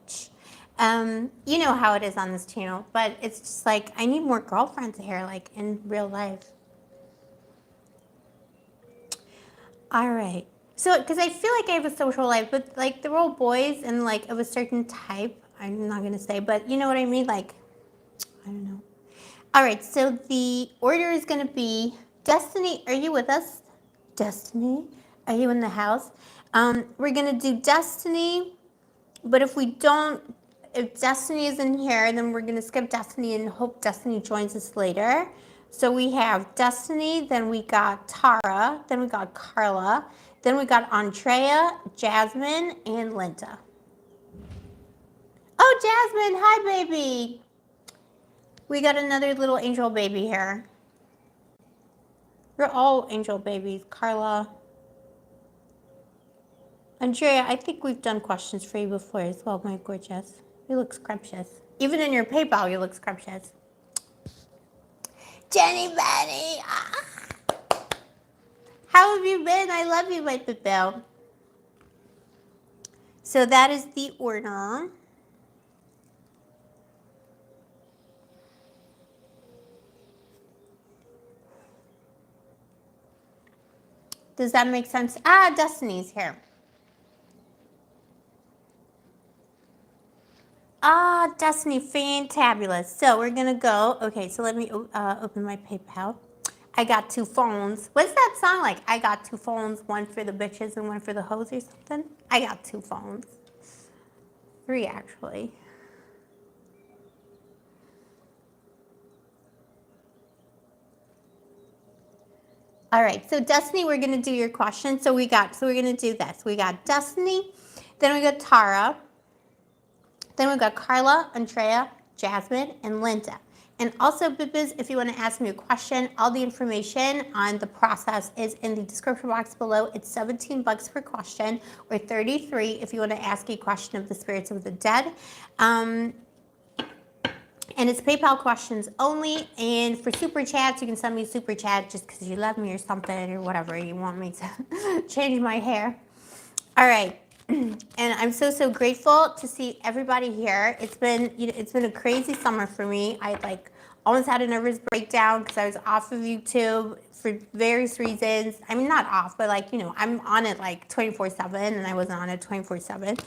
You know how it is on this channel, but it's just like, I need more girlfriends here, like, in real life. All right. So, because I feel like I have a social life, but like, they're all boys and like of a certain type. I'm not going to say, but you know what I mean? Like, I don't know. All right, so the order is going to be, Destiny, are you with us? Destiny, are you in the house? We're going to do Destiny, but if Destiny is in here, then we're going to skip Destiny and hope Destiny joins us later. So we have Destiny, then we got Tara, then we got Carla, then we got Andrea, Jasmine, and Linda. Oh, Jasmine, hi, baby. We got another little angel baby here. We're all angel babies. Carla. Andrea, I think we've done questions for you before as well, my gorgeous. You look scrumptious. Even in your PayPal, you look scrumptious. Jenny Benny. Ah. How have you been? I love you, my Bill. So that is the order. Does that make sense? Ah, Destiny's here. Ah, Destiny, fantabulous. So we're going to go. Okay, so let me open my PayPal. I got two phones. What's that song like? I got two phones, one for the bitches and one for the hoes or something? I got two phones. Three, actually. All right, so Destiny, we're going to do your question. So we're going to do this. We got Destiny, then we got Tara, then we got Carla, Andrea, Jasmine, and Linda. And also, Bibbis, if you want to ask me a question, all the information on the process is in the description box below. It's $17 per question, or $33 if you want to ask a question of the spirits of the dead. And it's PayPal questions only. And for super chats, you can send me a super chat just because you love me or something, or whatever you want me to change my hair. All right. And I'm so grateful to see everybody here. It's been a crazy summer for me. I like almost had a nervous breakdown because I was off of YouTube for various reasons. I mean, not off, but like, you know, I'm on it like 24/7, and I wasn't on it 24/7.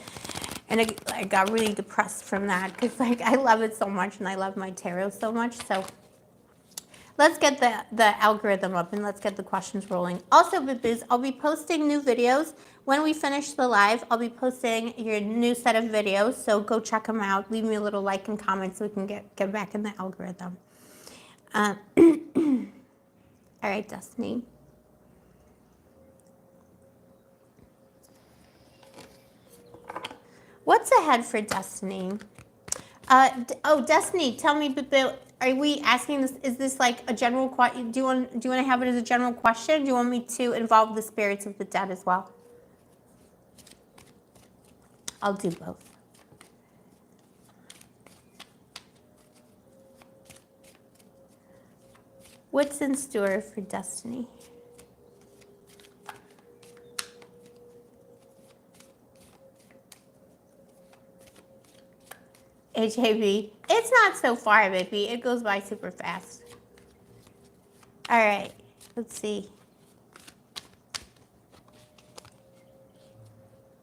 And I got really depressed from that because like I love it so much, and I love my tarot so much. So let's get the algorithm up, and let's get the questions rolling. Also, Bibbis, I'll be posting new videos. When we finish the live, I'll be posting your new set of videos, so go check them out. Leave me a little like and comment so we can get back in the algorithm. All right, Destiny. What's ahead for Destiny? Oh, Destiny, tell me, are we asking this? Is this like a general question? Do you want to have it as a general question? Do you want me to involve the spirits of the dead as well? I'll do both. What's in store for Destiny? HAB. It's not so far, baby. It goes by super fast. All right. Let's see.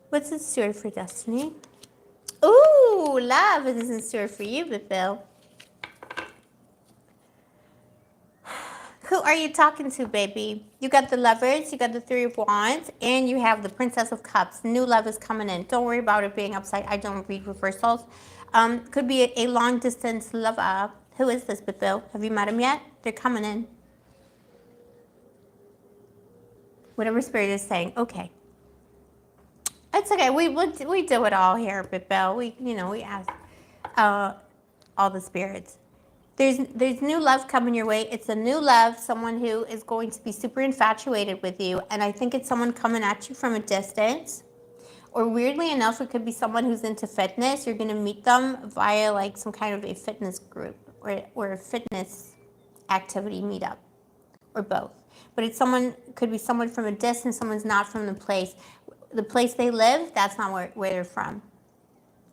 What's in store for Destiny? Ooh, love is in store for you, Bill. Who are you talking to, baby? You got the Lovers, you got the Three of Wands, and you have the Princess of Cups. New love is coming in. Don't worry about it being upside. I don't read reversals. Could be a long distance lover. Who is this, Bill? Have you met him yet? They're coming in. Whatever spirit is saying. Okay. It's okay. We do it all here, Bill. We ask all the spirits. There's new love coming your way. It's a new love, someone who is going to be super infatuated with you. And I think it's someone coming at you from a distance. Or weirdly enough, it could be someone who's into fitness. You're going to meet them via like some kind of a fitness group or a fitness activity meetup or both. But could be someone from a distance, someone's not from the place. The place they live, that's not where they're from.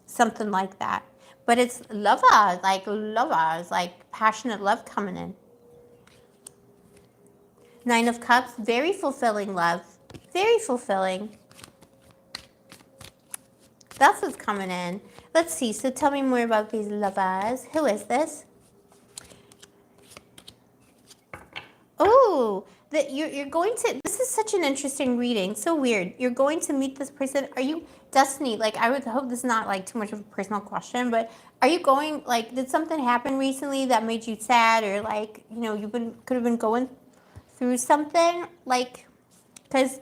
Something like that. But it's lovers, like passionate love coming in. Nine of Cups, very fulfilling love. Very fulfilling. That's what's coming in. Let's see. So tell me more about these lovers. Who is this? Oh, you're going to, this is such an interesting reading. So weird. You're going to meet this person. Are you, Destiny, like I would hope this is not like too much of a personal question, but are you going, like, did something happen recently that made you sad, or like, could have been going through something? Like, because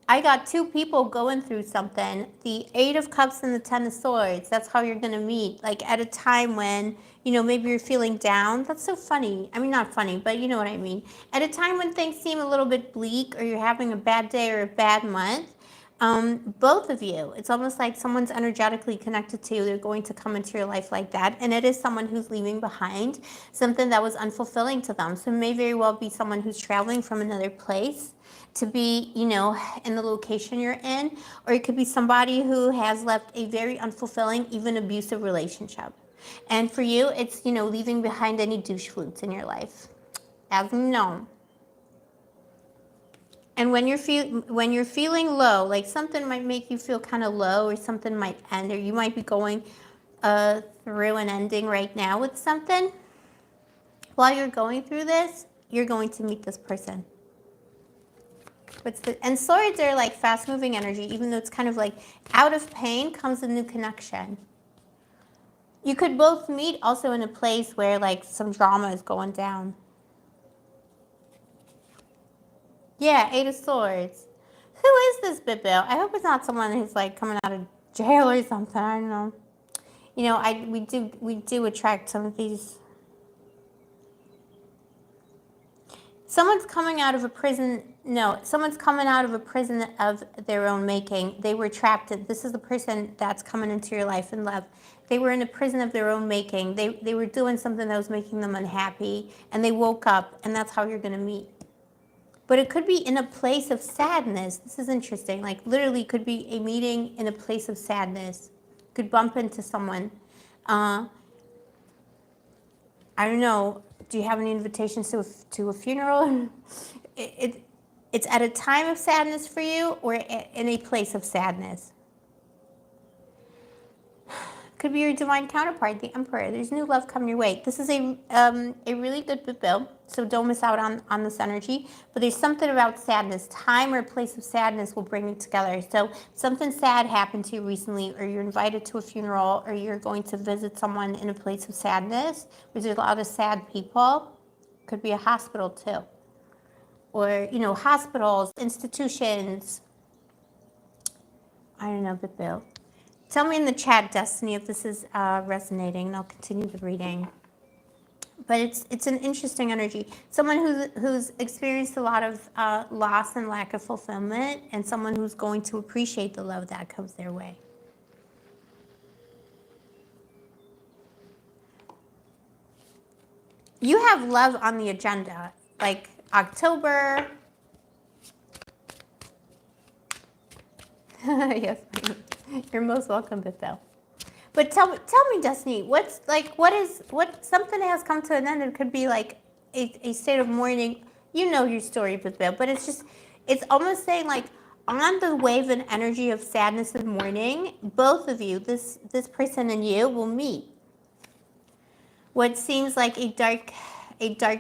I got two people going through something. The Eight of Cups and the Ten of Swords. That's how you're going to meet. Like at a time when, maybe you're feeling down. That's so funny. I mean, not funny, but you know what I mean. At a time when things seem a little bit bleak, or you're having a bad day or a bad month, both of you, it's almost like someone's energetically connected to you. They're going to come into your life like that. And it is someone who's leaving behind something that was unfulfilling to them. So it may very well be someone who's traveling from another place to be, in the location you're in, or it could be somebody who has left a very unfulfilling, even abusive relationship. And for you, it's, leaving behind any douche flutes in your life, as you know. And when you're feeling low, like something might make you feel kind of low, or something might end, or you might be going through an ending right now with something. While you're going through this, you're going to meet this person. And swords are like fast-moving energy. Even though it's kind of like out of pain comes a new connection. You could both meet also in a place where like some drama is going down. Yeah, Eight of Swords. Who is this Bill? I hope it's not someone who's like coming out of jail or something. I don't know. We do attract some of these. Someone's coming out of a prison. No, someone's coming out of a prison of their own making. They were trapped. This is the person that's coming into your life in love. They were in a prison of their own making. They were doing something that was making them unhappy, and they woke up, and that's how you're going to meet. But it could be in a place of sadness. This is interesting. Like literally could be a meeting in a place of sadness. Could bump into someone. I don't know. Do you have any invitations to a funeral? It's at a time of sadness for you, or in a place of sadness. Could be your divine counterpart, the Emperor. There's new love coming your way. This is a really good bill, so don't miss out on this energy. But there's something about sadness. Time or a place of sadness will bring you together. So something sad happened to you recently, or you're invited to a funeral, or you're going to visit someone in a place of sadness, where there's a lot of sad people. Could be a hospital too. Or, hospitals, institutions. I don't know, Bill. Tell me in the chat, Destiny, if this is resonating, and I'll continue the reading. But it's an interesting energy. Someone who's experienced a lot of loss and lack of fulfillment, and someone who's going to appreciate the love that comes their way. You have love on the agenda, like October. Yes. You're most welcome, Bill. But tell me, Destiny, what something has come to an end. It could be like a state of mourning. You know your story, Bill, but it's almost saying like on the wave and energy of sadness and mourning, both of you, this person and you, will meet. What seems like a dark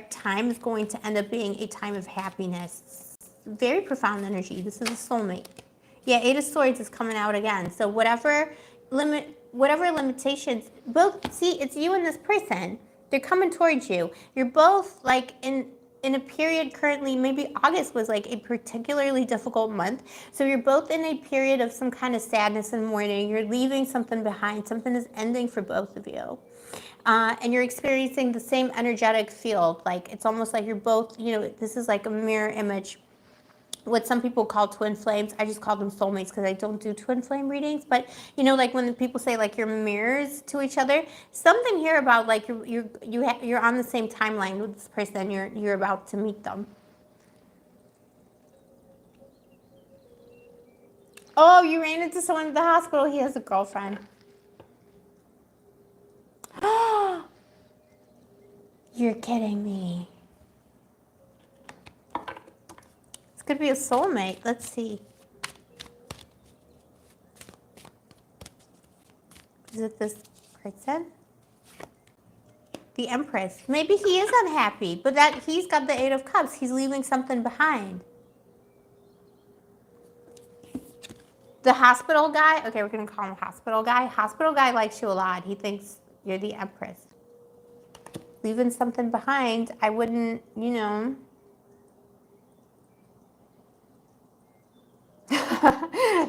time is going to end up being a time of happiness. Very profound energy. This is a soulmate. Yeah, Eight of Swords is coming out again. So whatever limitations, both, see, it's you and this person. They're coming towards you. You're both like in a period currently, maybe August was like a particularly difficult month. So you're both in a period of some kind of sadness and mourning. You're leaving something behind. Something is ending for both of you. And you're experiencing the same energetic field. Like, it's almost like you're both, you know, this is like a mirror image. What some people call twin flames. I just call them soulmates because I don't do twin flame readings. But, you know, like when people say like you're mirrors to each other, something here about like you're on the same timeline with this person. You're about to meet them. Oh, you ran into someone at the hospital. He has a girlfriend. Oh, you're kidding me. This could be a soulmate. Let's see. Is it this person? The Empress. Maybe he is unhappy, but that he's got the Eight of Cups. He's leaving something behind. The hospital guy, okay, we're going to call him hospital guy. Hospital guy likes you a lot. He thinks you're the Empress. Leaving something behind, I wouldn't, you know.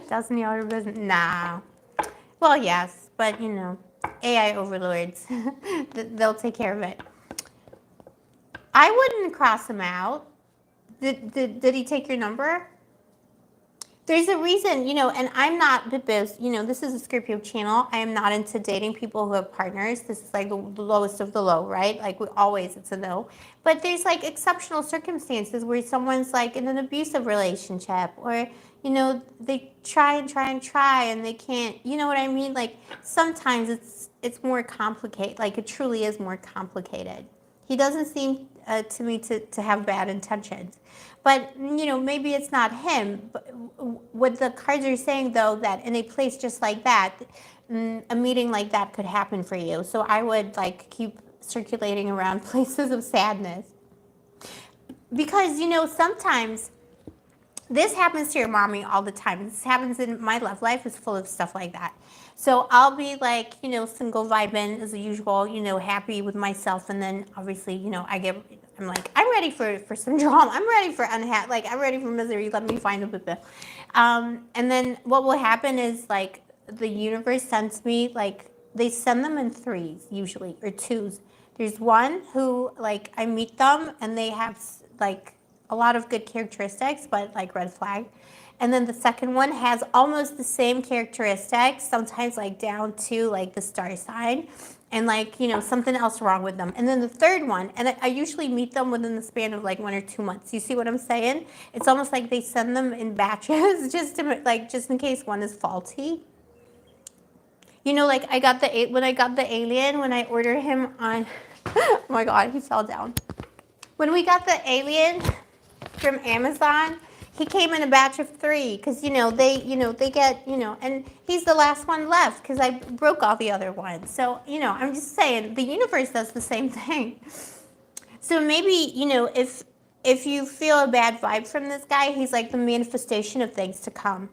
Doesn't the other business? Nah. Well, yes, but, you know, AI overlords, they'll take care of it. I wouldn't cross him out. Did he take your number? There's a reason, you know, and I'm not, you know, this is a Scorpio channel. I am not into dating people who have partners. This is like the lowest of the low, right? Like it's a no. But there's like exceptional circumstances where someone's like in an abusive relationship, or, you know, they try and they can't, you know what I mean? Like sometimes it's more complicated. Like it truly is more complicated. He doesn't seem to me to have bad intentions. But, you know, maybe it's not him. But what the cards are saying, though, that in a place just like that, a meeting like that could happen for you. So I would, like, keep circulating around places of sadness. Because, you know, sometimes this happens to your mommy all the time. This happens in my love life. Is full of stuff like that. So I'll be like, you know, single vibing as usual, you know, happy with myself. And then obviously, you know, I'm like, I'm ready for some drama. I'm ready for like, I'm ready for misery. Let me find a bit. And then what will happen is like the universe sends me, like, they send them in threes usually, or twos. There's one who, like, I meet them and they have like a lot of good characteristics, but like red flag. And then the second one has almost the same characteristics, sometimes like down to like the star sign, and like, you know, something else wrong with them. And then the third one, and I usually meet them within the span of like 1 or 2 months. You see what I'm saying? It's almost like they send them in batches just in case one is faulty. You know, like when I got the alien, when I ordered him on, oh my God, he fell down. When we got the alien from Amazon, he came in a batch of 3 because, you know, they get, you know, and he's the last one left because I broke all the other ones. So, you know, I'm just saying the universe does the same thing. So maybe, you know, if you feel a bad vibe from this guy, he's like the manifestation of things to come.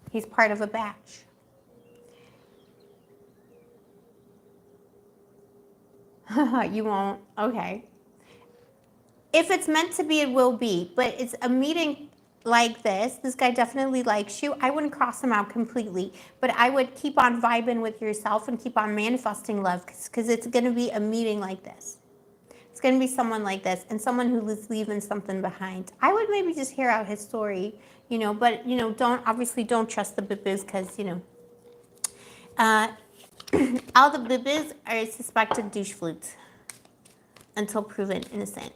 He's part of a batch. You won't? Okay. If it's meant to be, it will be. But it's a meeting like this. This guy definitely likes you. I wouldn't cross him out completely. But I would keep on vibing with yourself and keep on manifesting love. Because it's going to be a meeting like this. It's going to be someone like this. And someone who is leaving something behind. I would maybe just hear out his story. You know, but, you know, obviously don't trust the bibbies. Because, you know, all the bibbies are suspected douche flutes. Until proven innocent.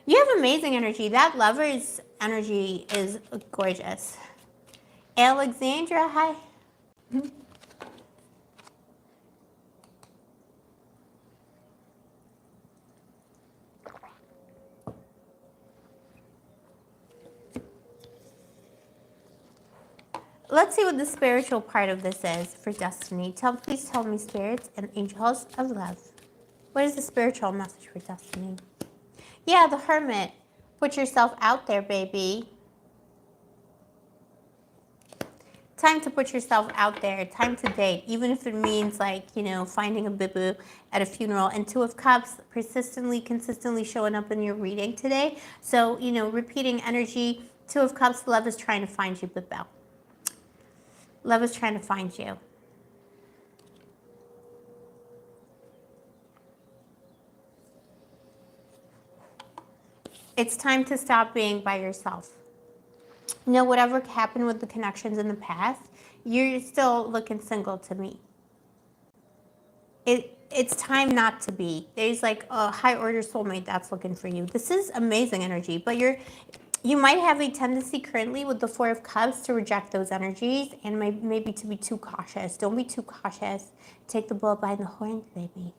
You have amazing energy. That lover's energy is gorgeous. Alexandra, hi. let's see what the spiritual part of this is for Destiny. Please tell me, spirits and angels of love. What is the spiritual message for Destiny? Yeah, the Hermit. Put yourself out there, baby. Time to put yourself out there. Time to date, even if it means like, you know, finding a boo-boo at a funeral. And Two of Cups, persistently, consistently showing up in your reading today. So, you know, repeating energy. Two of Cups, love is trying to find you, Bibel. Love is trying to find you. It's time to stop being by yourself. You know, whatever happened with the connections in the past, you're still looking single to me. It's time not to be. There's like a high order soulmate that's looking for you. This is amazing energy, but you might have a tendency currently with the Four of Cups to reject those energies and maybe to be too cautious. Don't be too cautious. Take the bull by the horns, baby.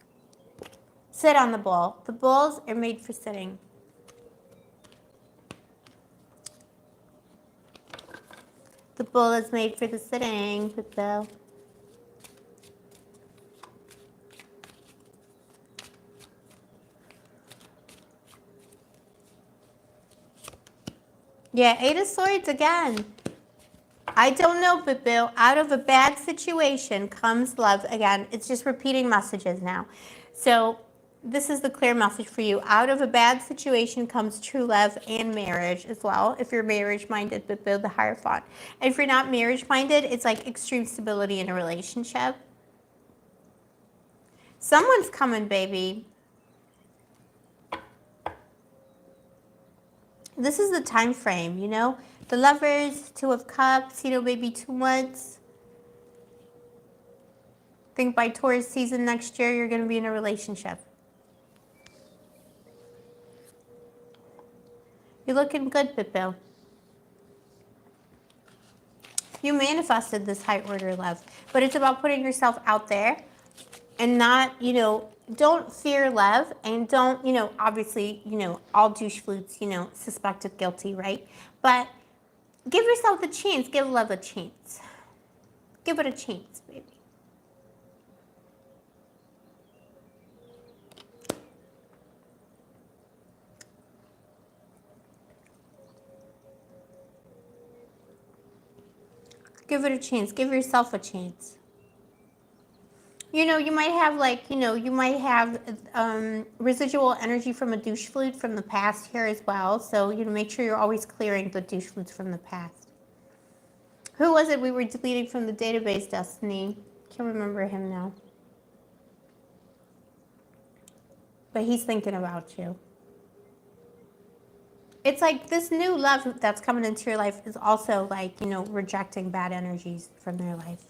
Sit on the bull. The bulls are made for sitting. The bull is made for the sitting, Bill. Yeah, Eight of Swords again. I don't know, but Bill, out of a bad situation comes love again. It's just repeating messages now. So this is the clear message for you. Out of a bad situation comes true love and marriage as well. If you're marriage-minded, but Bill, the Hierophant. And if you're not marriage-minded, it's like extreme stability in a relationship. Someone's coming, baby. This is the time frame, you know? The Lovers, Two of Cups, you know, maybe 2 months. I think by Taurus season next year, you're going to be in a relationship. You're looking good, Pippo. You manifested this high order love, but it's about putting yourself out there and not, you know, don't fear love and don't, you know, obviously, you know, all douche flutes, you know, suspected guilty, right? But give yourself the chance. Give love a chance. Give it a chance, baby. Give it a chance. Give yourself a chance. You know, you might have like, you know, you might have residual energy from a douche flute from the past here as well. So, you know, make sure you're always clearing the douche flutes from the past. Who was it we were deleting from the database, Destiny? Can't remember him now. But he's thinking about you. It's like this new love that's coming into your life is also like, you know, rejecting bad energies from their life.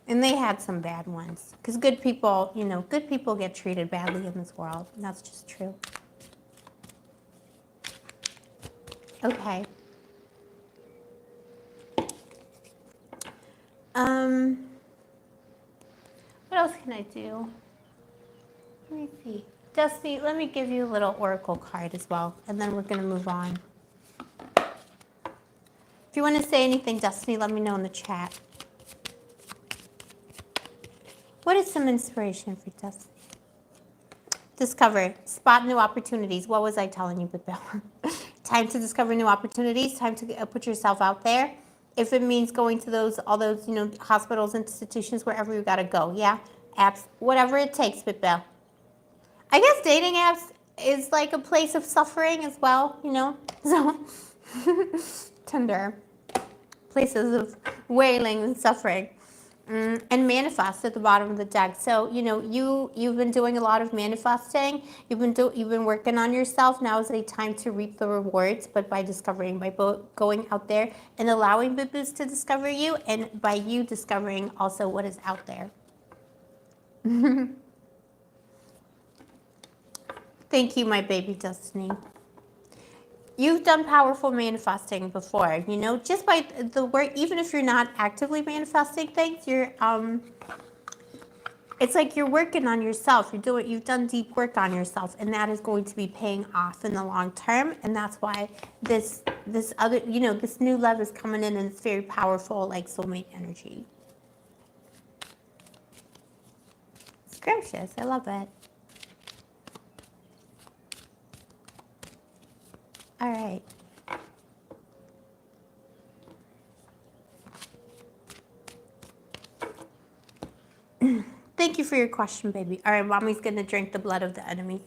And they had some bad ones. Because good people, you know, good people get treated badly in this world. And that's just true. Okay. What else can I do? Let me see. Dusty, let me give you a little oracle card as well, and then we're going to move on. If you want to say anything, Destiny, let me know in the chat. What is some inspiration for Destiny? Discover. Spot new opportunities. What was I telling you, Bill? Time to discover new opportunities. Time to put yourself out there. If it means going to all those, you know, hospitals, institutions, wherever you got to go. Yeah? Apps. Whatever it takes, Bill. I guess dating apps is like a place of suffering as well, you know? So, Tinder. Places of wailing and suffering. And manifest at the bottom of the deck. So, you know, you've been doing a lot of manifesting. You've been working on yourself. Now is a time to reap the rewards, but by discovering, by going out there and allowing bibis to discover you, and by you discovering also what is out there. Thank you, my baby Destiny. You've done powerful manifesting before, you know, just by the word, even if you're not actively manifesting things, you're it's like you're working on yourself. You've done deep work on yourself, and that is going to be paying off in the long term. And that's why this other, this new love is coming in, and it's very powerful, like soulmate energy. Scrumptious, I love it. All right. Thank you for your question, baby. All right, mommy's gonna drink the blood of the enemy.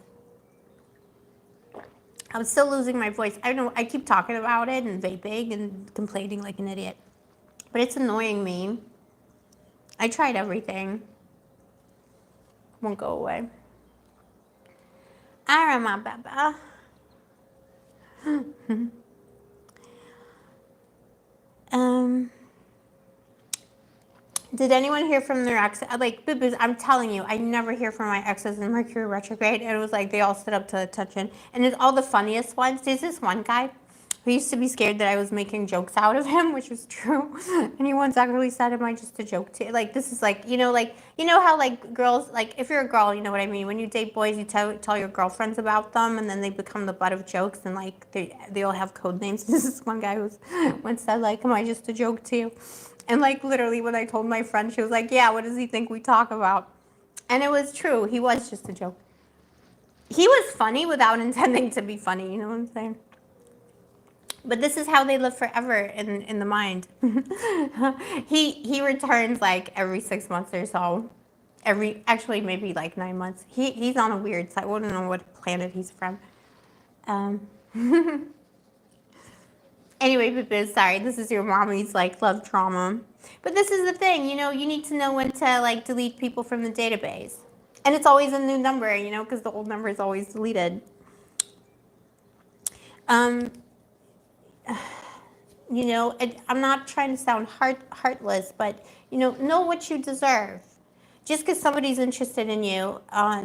I'm still losing my voice. I know I keep talking about it and vaping and complaining like an idiot, but it's annoying me. I tried everything. Won't go away. All right, my baba. Did anyone hear from their ex? Like, boo-boos, I'm telling you, I never hear from my exes in Mercury retrograde. And it was like they all stood up to attention. And it's all the funniest ones. There's this one guy who used to be scared that I was making jokes out of him, which was true. And he once actually said, am I just a joke to you? Like, this is like, you know how like girls, like if you're a girl, you know what I mean? When you date boys, you tell your girlfriends about them, and then they become the butt of jokes, and like they all have code names. This is one guy who once said like, am I just a joke to you? And like literally when I told my friend, she was like, yeah, what does he think we talk about? And it was true. He was just a joke. He was funny without intending to be funny, you know what I'm saying? But this is how they live forever in the mind. He returns like every 6 months or so. Actually maybe like 9 months. He's on a weird side. I wouldn't know what planet he's from. Anyway, sorry, this is your mommy's like love trauma. But this is the thing, you need to know when to like delete people from the database. And it's always a new number, because the old number is always deleted. I'm not trying to sound heartless, but know what you deserve. Just because somebody's interested in you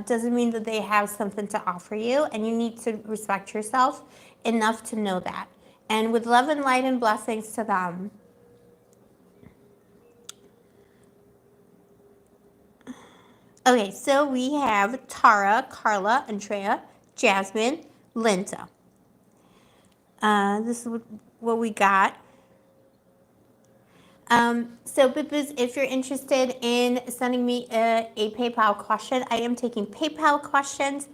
doesn't mean that they have something to offer you, and you need to respect yourself enough to know that. And with love and light and blessings to them. Okay, so we have Tara, Carla, Andrea, Jasmine, Linda. This is what we got. So, Boo-Boos, if you're interested in sending me a PayPal question, I am taking PayPal questions.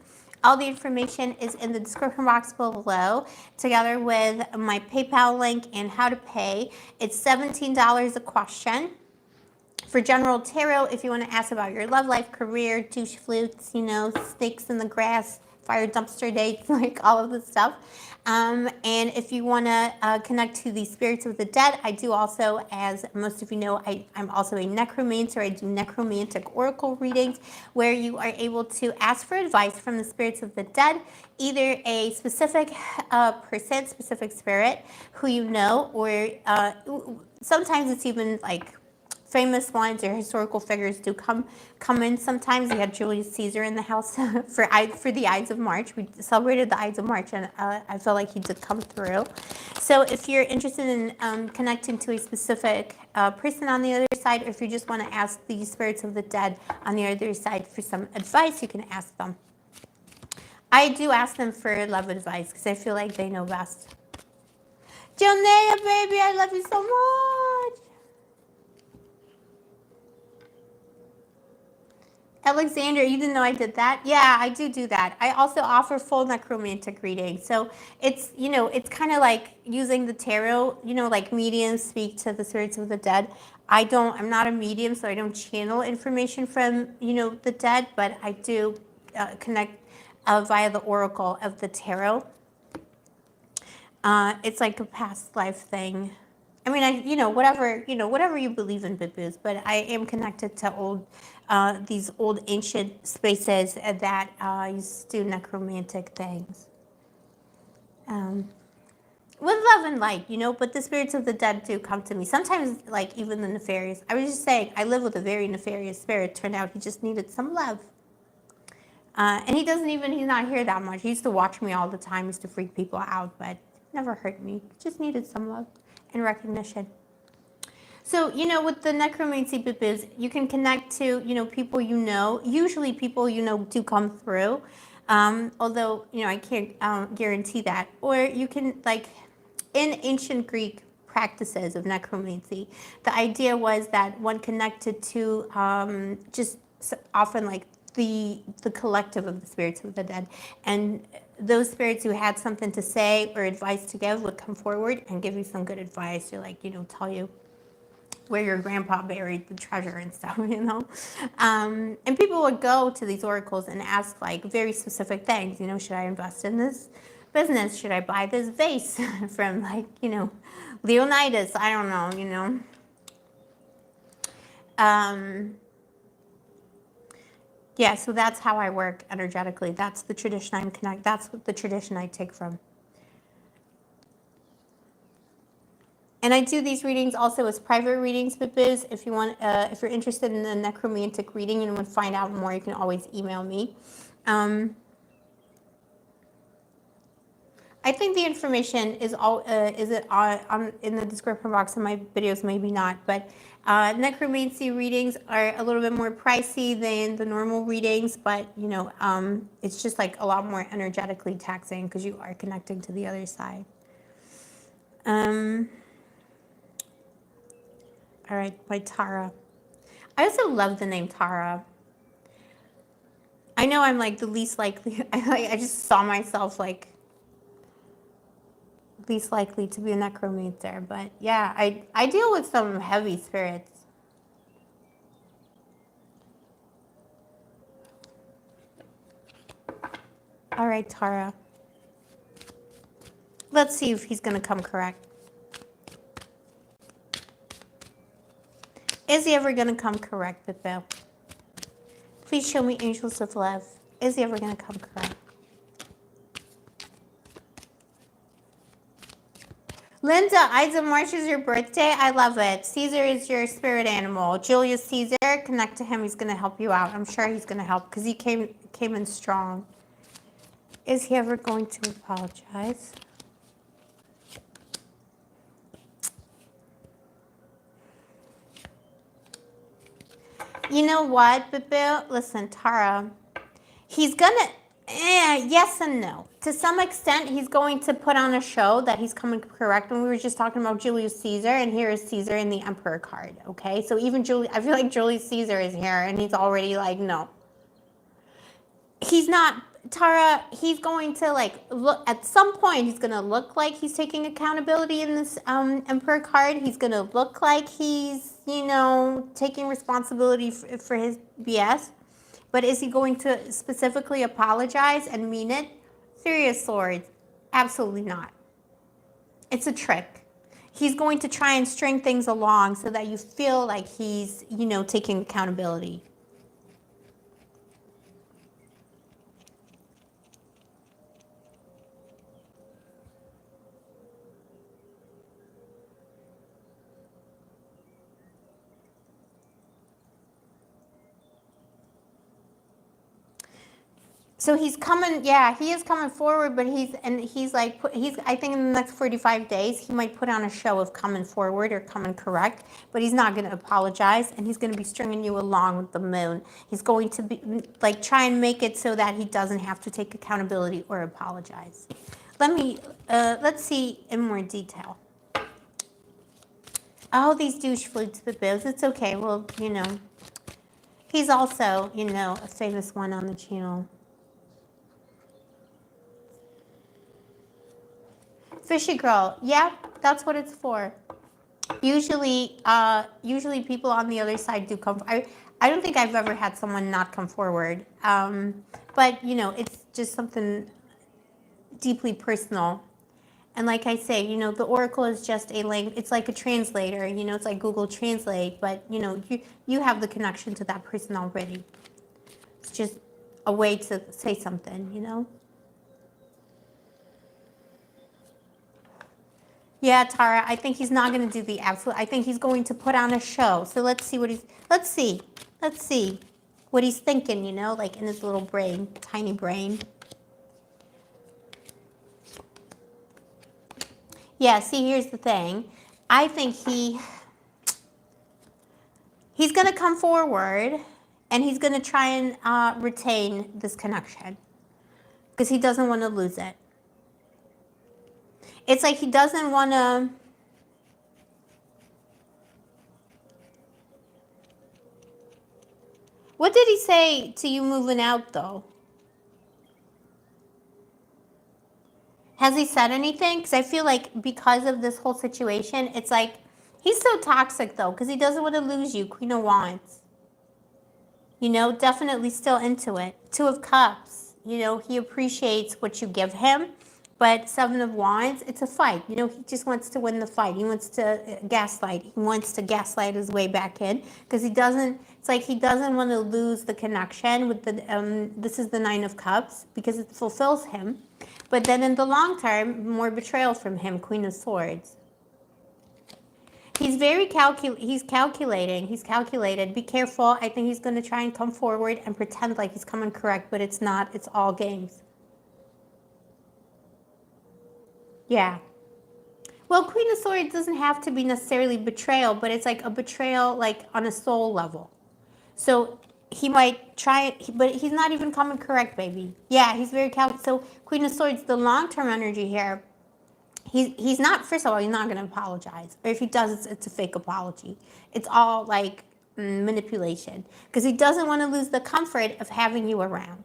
All the information is in the description box below, together with my PayPal link and how to pay. It's $17 a question. For general tarot, if you want to ask about your love life, career, douche flutes, snakes in the grass, fire dumpster dates, like all of this stuff. And if you want to connect to the spirits of the dead, I do also, as most of you know, I'm also a necromancer. I do necromantic oracle readings where you are able to ask for advice from the spirits of the dead, either a specific person, specific spirit who you know, or sometimes it's even like famous ones or historical figures do come in sometimes. We had Julius Caesar in the house for the Ides of March. We celebrated the Ides of March, and I felt like he did come through. So if you're interested in connecting to a specific person on the other side, or if you just want to ask the spirits of the dead on the other side for some advice, you can ask them. I do ask them for love advice because I feel like they know best. Jonea, baby, I love you so much. Alexander, you didn't know I did that? Yeah, I do that. I also offer full necromantic reading. So it's, it's kind of like using the tarot, like mediums speak to the spirits of the dead. I'm not a medium, so I don't channel information from, the dead, but I do connect via the oracle of the tarot. It's like a past life thing. I mean, whatever you believe in, Boo-Boos, but I am connected to these old ancient spaces that used to do necromantic things. With love and light, but the spirits of the dead do come to me. Sometimes, like, even the nefarious. I was just saying, I live with a very nefarious spirit. Turned out he just needed some love. And he's not here that much. He used to watch me all the time. He used to freak people out, but never hurt me. Just needed some love and recognition. So, with the necromancy biz, you can connect to, people Usually people do come through. Although, I can't guarantee that. Or you can, like, in ancient Greek practices of necromancy, the idea was that one connected to just often like the collective of the spirits of the dead, and those spirits who had something to say or advice to give would come forward and give you some good advice, or like tell you where your grandpa buried the treasure and stuff. And people would go to these oracles and ask like very specific things. Should I invest in this business? Should I buy this vase from like Leonidas? I don't know. Yeah, so that's how I work energetically. That's the tradition I'm connect. That's what the tradition I take from. And I do these readings also as private readings, but Biz, if you want, if you're interested in the necromantic reading and want to find out more, you can always email me. I think the information is in the description box of my videos, maybe not, but necromancy readings are a little bit more pricey than the normal readings, but it's just like a lot more energetically taxing because you are connecting to the other side. All right, by Tara. I also love the name Tara. I know I'm like the least likely. I just saw myself like least likely to be a necromancer, but yeah, I deal with some heavy spirits. All right, Tara. Let's see if he's gonna come correct. Is he ever gonna come correct, Bill? Please show me angels of love. Is he ever gonna come correct? Linda, Ides of March is your birthday. I love it. Caesar is your spirit animal. Julius Caesar, connect to him. He's going to help you out. I'm sure he's going to help because he came in strong. Is he ever going to apologize? You know what, Bill? Listen, Tara, he's going to... yes and no. To some extent, he's going to put on a show that he's coming correct. And we were just talking about Julius Caesar, and here is Caesar in the Emperor card, okay? So even I feel like Julius Caesar is here, and he's already like, no. He's not, Tara, he's going to like, look, at some point, he's going to look like he's taking accountability in this Emperor card. He's going to look like he's, taking responsibility for his BS. But is he going to specifically apologize and mean it? Three of Swords, absolutely not. It's a trick. He's going to try and string things along so that you feel like he's, taking accountability. So he's coming, yeah, he is coming forward, but I think in the next 45 days, he might put on a show of coming forward or coming correct, but he's not going to apologize, and he's going to be stringing you along with the moon. He's going to be, like, try and make it so that he doesn't have to take accountability or apologize. Let's see in more detail. Oh, these douche flutes, the bibs, it's okay, well, he's also, a famous one on the channel. Fishy girl, yeah, that's what it's for. Usually people on the other side do come. I don't think I've ever had someone not come forward. But it's just something deeply personal. And like I say, the oracle is just a language. It's like a translator. It's like Google Translate. But you have the connection to that person already. It's just a way to say something. Yeah, Tara, I think he's not going to do the absolute. I think he's going to put on a show. So let's see let's see what he's thinking, like in his little brain, tiny brain. Yeah, see, here's the thing. I think He's going to come forward and he's going to try and retain this connection because he doesn't want to lose it. It's like he doesn't want to... What did he say to you moving out, though? Has he said anything? Because I feel like because of this whole situation, it's like he's so toxic, though, because he doesn't want to lose you. Queen of Wands. You know, definitely still into it. Two of Cups. You know, he appreciates what you give him. But Seven of Wands, it's a fight. You know, he just wants to win the fight. He wants to gaslight. He wants to gaslight his way back in because he doesn't, it's like he doesn't want to lose the connection with the, this is the Nine of Cups because it fulfills him. But then in the long term, more betrayal from him, Queen of Swords. He's very he's calculated. Be careful. I think he's going to try and come forward and pretend like he's coming correct, but it's not. It's all games. Yeah. Well, Queen of Swords doesn't have to be necessarily betrayal, but it's like a betrayal like on a soul level. So he might try it, but he's not even coming correct, baby. Yeah, he's very So Queen of Swords, the long-term energy here, he's not, first of all, he's not going to apologize. Or if he does, it's a fake apology. It's all like manipulation. Because he doesn't want to lose the comfort of having you around.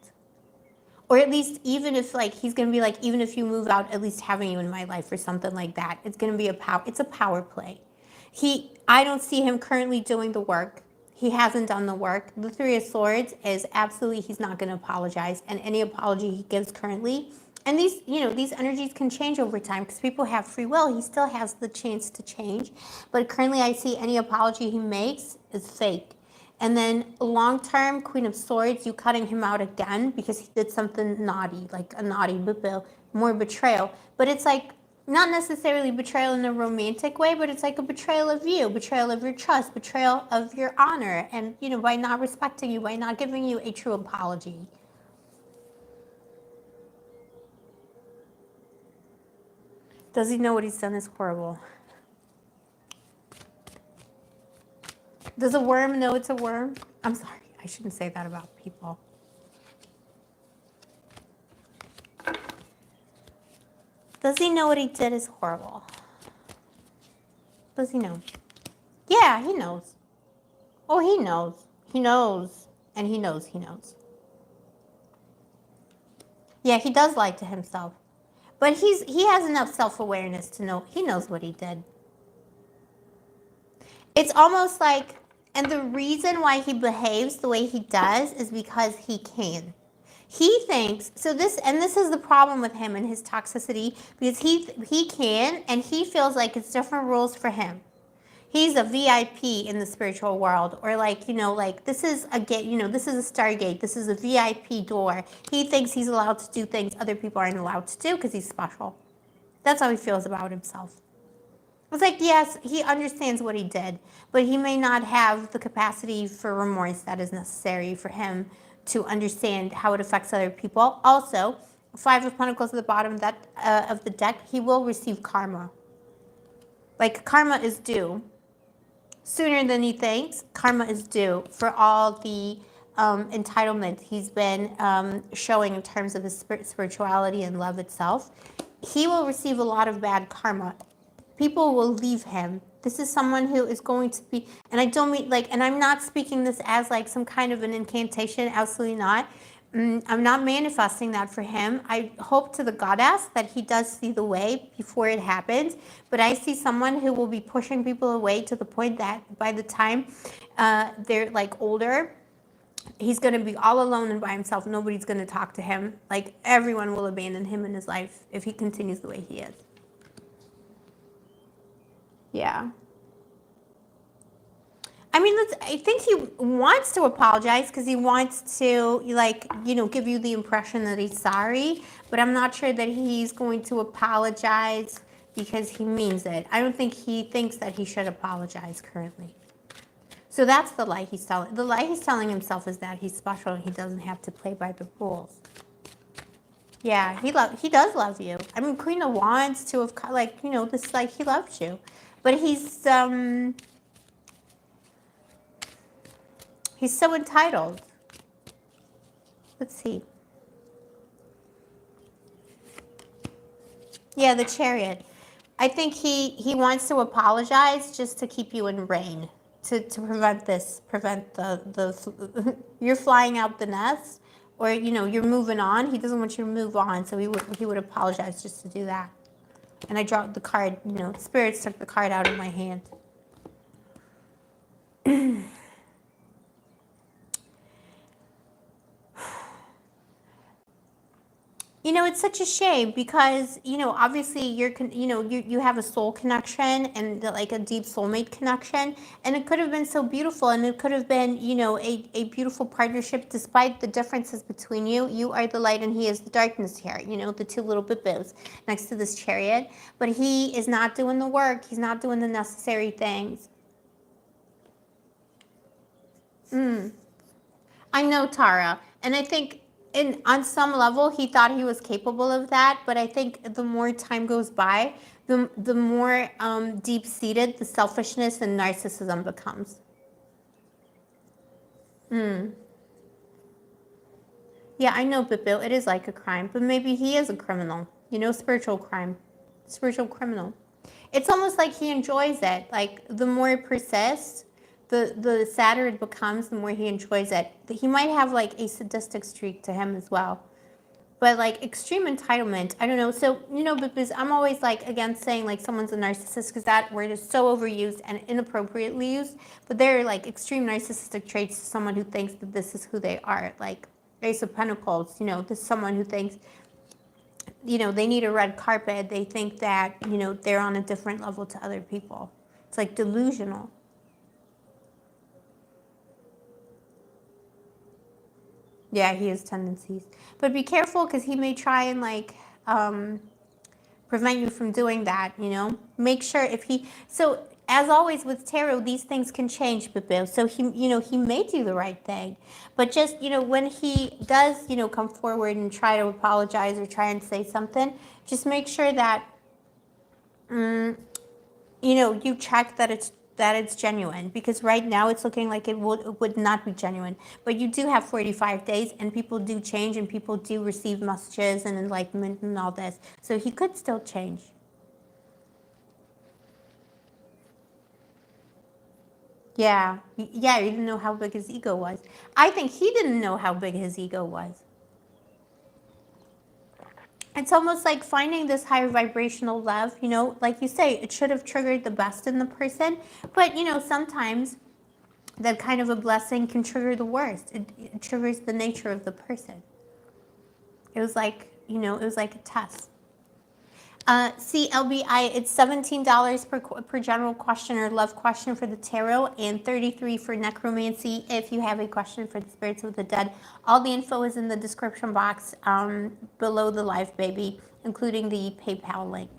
Or at least even if like he's going to be like, even if you move out, at least having you in my life or something like that. It's going to be it's a power play. I don't see him currently doing the work. He hasn't done the work. The Three of Swords is absolutely, he's not going to apologize. And any apology he gives currently, and these, you know, these energies can change over time because people have free will. He still has the chance to change. But currently I see any apology he makes is fake. And then long-term, Queen of Swords, you cutting him out again because he did something naughty, like a naughty, more betrayal. But it's like, not necessarily betrayal in a romantic way, but it's like a betrayal of you, betrayal of your trust, betrayal of your honor. And, you know, by not respecting you, by not giving you a true apology. Does he know what he's done is horrible? Does a worm know it's a worm? I'm sorry, I shouldn't say that about people. Does he know what he did is horrible? Does he know? Yeah, he knows. Oh, he knows. He knows. And he knows he knows. Yeah, he does lie to himself. But he has enough self-awareness to know he knows what he did. It's almost like, and the reason why he behaves the way he does is because he can. He thinks, so this is the problem with him and his toxicity, because he can, and he feels like it's different rules for him. He's a VIP in the spiritual world, or like, you know, like this is a gate, you know, this is a Stargate, this is a VIP door. He thinks he's allowed to do things other people aren't allowed to do because he's special. That's how he feels about himself. It's like, yes, he understands what he did, but he may not have the capacity for remorse that is necessary for him to understand how it affects other people. Also, Five of Pentacles at the bottom of the deck, he will receive karma. Like, karma is due. Sooner than he thinks, karma is due for all the entitlement he's been showing in terms of his spirituality and love itself. He will receive a lot of bad karma. People will leave him. This is someone who is going to be, and I don't mean like, and I'm not speaking this as like some kind of an incantation, absolutely not. I'm not manifesting that for him. I hope to the goddess that he does see the way before it happens, but I see someone who will be pushing people away to the point that by the time they're like older, he's going to be all alone and by himself. Nobody's going to talk to him. Like, everyone will abandon him in his life if he continues the way he is. Yeah. I mean, I think he wants to apologize because he wants to, like, you know, give you the impression that he's sorry. But I'm not sure that he's going to apologize because he means it. I don't think he thinks that he should apologize currently. So that's the lie he's telling. The lie he's telling himself is that he's special and he doesn't have to play by the rules. Yeah, he does love you. I mean, Queen of Wands, Two of, like, you know, this, like, he loves you. But he's, He's so entitled. Let's see. Yeah, the Chariot. I think he wants to apologize just to keep you in reign, to prevent the you're flying out the nest, or you're moving on. He doesn't want you to move on, so he would apologize just to do that. And I dropped the card. Spirits took the card out of my hand. It's such a shame because, obviously you have a soul connection and like a deep soulmate connection, and it could have been so beautiful, and it could have been, a beautiful partnership despite the differences between you. You are the light and he is the darkness here, the two little bibos next to this Chariot, but he is not doing the work. He's not doing the necessary things. I know, Tara, and I think on some level he thought he was capable of that, but I think the more time goes by, the more deep-seated the selfishness and narcissism becomes. Yeah, I know, Bill, it is like a crime, but maybe he is a criminal, spiritual crime, spiritual criminal. It's almost like he enjoys it. Like, the more it persists, the sadder it becomes, the more he enjoys it. He might have like a sadistic streak to him as well. But like extreme entitlement, I don't know. So, because I'm always like against saying like someone's a narcissist, because that word is so overused and inappropriately used. But there are like extreme narcissistic traits to someone who thinks that this is who they are. Like Ace of Pentacles, this is someone who thinks, they need a red carpet. They think that, they're on a different level to other people. It's like delusional. Yeah, he has tendencies. But be careful, because he may try and like prevent you from doing that, Make sure so as always with tarot, these things can change, Bill. So he may do the right thing. But just, when he does, come forward and try to apologize or try and say something, just make sure that, you check that it's genuine, because right now it's looking like it would not be genuine. But you do have 45 days, and people do change, and people do receive messages and enlightenment and all this. So he could still change. Yeah, you didn't know how big his ego was. I think he didn't know how big his ego was. It's almost like finding this higher vibrational love, like you say, it should have triggered the best in the person. But, sometimes that kind of a blessing can trigger the worst. It triggers the nature of the person. It was like, it was like a test. CLBI, it's $17 per general question or love question for the tarot, and $33 for necromancy if you have a question for the spirits of the dead. All the info is in the description box below the live, baby, including the PayPal link.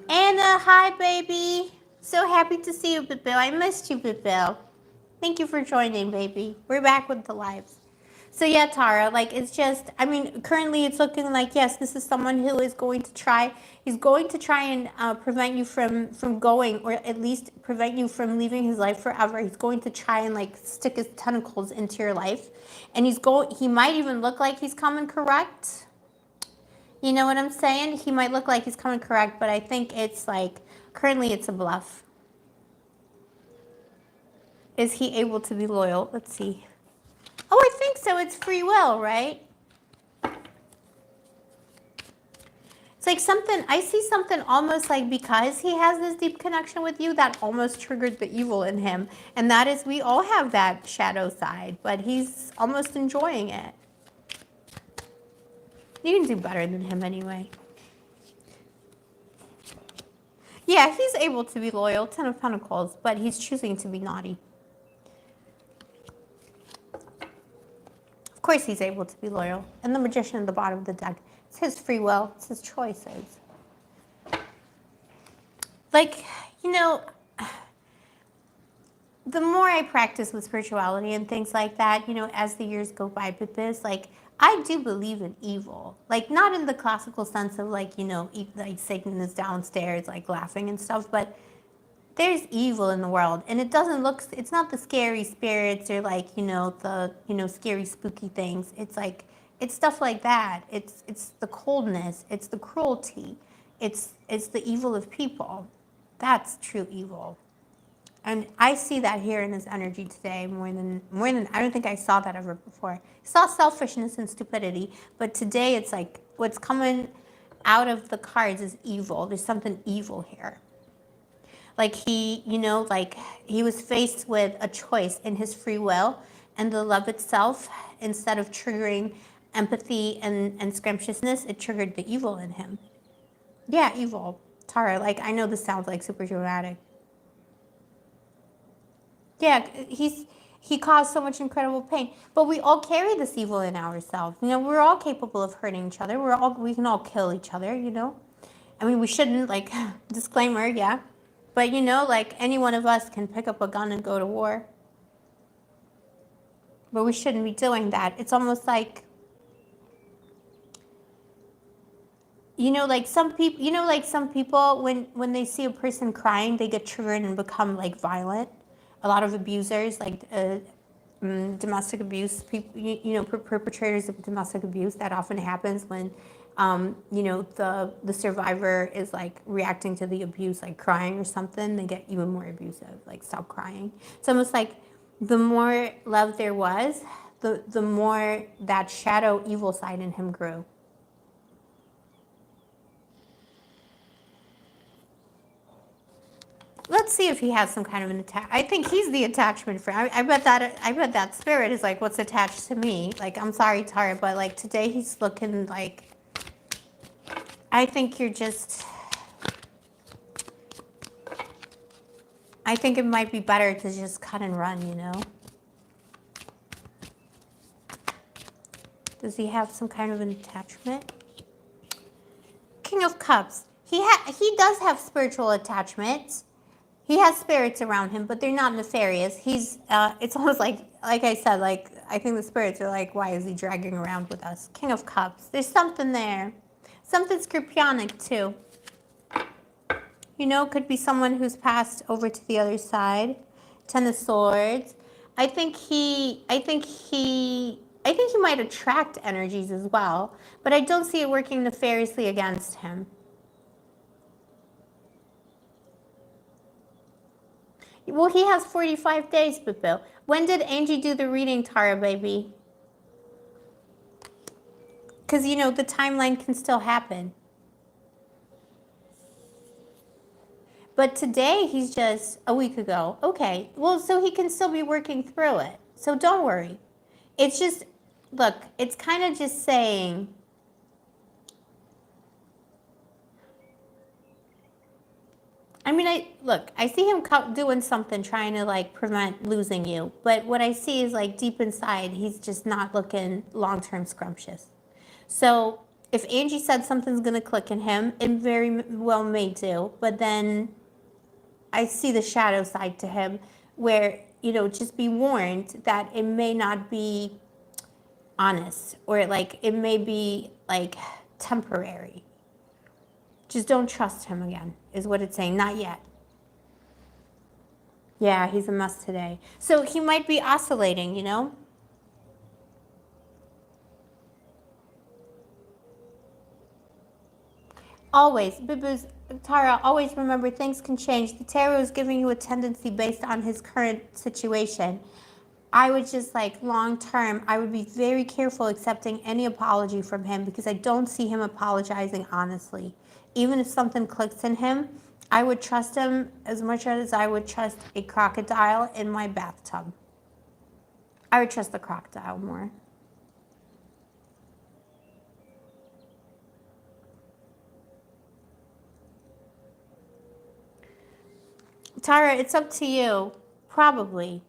Anna, hi, baby. So happy to see you, Bill. I missed you, Bill. Thank you for joining, baby. We're back with the lives. So yeah, Tara, like it's just, currently it's looking like, yes, this is someone who is going to try, he's going to try and prevent you from going, or at least prevent you from leaving his life forever. He's going to try and like stick his tentacles into your life. And he might even look like he's coming correct. You know what I'm saying? He might look like he's coming correct, but I think it's like, currently it's a bluff. Is he able to be loyal? Let's see. Oh, I think so. It's free will, right? It's like something, I see something almost like, because he has this deep connection with you, that almost triggered the evil in him. And that is, we all have that shadow side, but he's almost enjoying it. You can do better than him anyway. Yeah, he's able to be loyal, 10 of Pentacles, but he's choosing to be naughty. Of course he's able to be loyal. And the Magician at the bottom of the deck. It's his free will. It's his choices. Like, the more I practice with spirituality and things like that, as the years go by with this, like, I do believe in evil. Like, not in the classical sense of like, like Satan is downstairs, like laughing and stuff, but there's evil in the world, and it doesn't look, it's not the scary spirits or like, the, scary spooky things. It's like, it's stuff like that. It's the coldness, it's the cruelty, it's the evil of people. That's true evil. And I see that here in this energy today more than I don't think I saw that ever before. I saw selfishness and stupidity, but today it's like what's coming out of the cards is evil. There's something evil here. Like like he was faced with a choice in his free will, and the love itself, instead of triggering empathy and scrumptiousness, it triggered the evil in him. Yeah, evil. Tara, like, I know this sounds like super dramatic. Yeah, he caused so much incredible pain. But we all carry this evil in ourselves. We're all capable of hurting each other. We can all kill each other. I mean, we shouldn't, like, disclaimer, yeah. But like, any one of us can pick up a gun and go to war. But we shouldn't be doing that. It's almost like, like some people, when they see a person crying, they get triggered and become like violent. A lot of abusers, like domestic abuse, people, perpetrators of domestic abuse, that often happens when, the survivor is like reacting to the abuse, like crying or something. They get even more abusive, like stop crying. It's almost like the more love there was, the more that shadow evil side in him grew. Let's see if he has some kind of an attach. I think he's the attachment for. I bet that spirit is like, what's attached to me? Like, I'm sorry, Tara, but like today he's looking like. I think you're just. I think it might be better to just cut and run. Does he have some kind of an attachment? King of Cups. He does have spiritual attachments. He has spirits around him, but they're not nefarious. It's almost like I said, like, I think the spirits are like, why is he dragging around with us? King of Cups. There's something there. Something scorpionic, too. Could be someone who's passed over to the other side. Ten of Swords. I think he might attract energies as well, but I don't see it working nefariously against him. Well, he has 45 days, Bill. When did Angie do the reading, Tara, baby? Because, the timeline can still happen. But today, he's just a week ago. Okay, well, so he can still be working through it. So don't worry. It's just, look, it's kind of just saying, I mean, I see him doing something, trying to like prevent losing you. But what I see is like deep inside, he's just not looking long-term scrumptious. So if Angie said something's going to click in him, it very well may do. But then I see the shadow side to him where, just be warned that it may not be honest, or like it may be like temporary. Just don't trust him again, is what it's saying. Not yet. Yeah, he's a mess today. So he might be oscillating, Always, Bibu's, Tara, always remember things can change. The tarot is giving you a tendency based on his current situation. I would just like long term, I would be very careful accepting any apology from him, because I don't see him apologizing honestly. Even if something clicks in him, I would trust him as much as I would trust a crocodile in my bathtub. I would trust the crocodile more. Tara, it's up to you. Probably.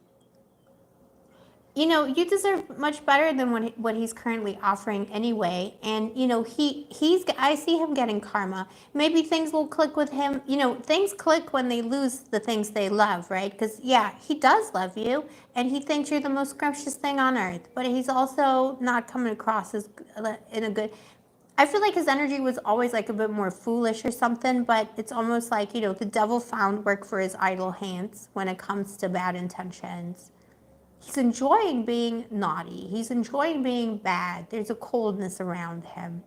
You deserve much better than what he's currently offering anyway. And, I see him getting karma. Maybe things will click with him. Things click when they lose the things they love, right? Because, yeah, he does love you, and he thinks you're the most scrumptious thing on earth. But he's also not coming across as in a good... I feel like his energy was always like a bit more foolish or something, but it's almost like, you know, the devil found work for his idle hands when it comes to bad intentions. He's enjoying being naughty. He's enjoying being bad. There's a coldness around him.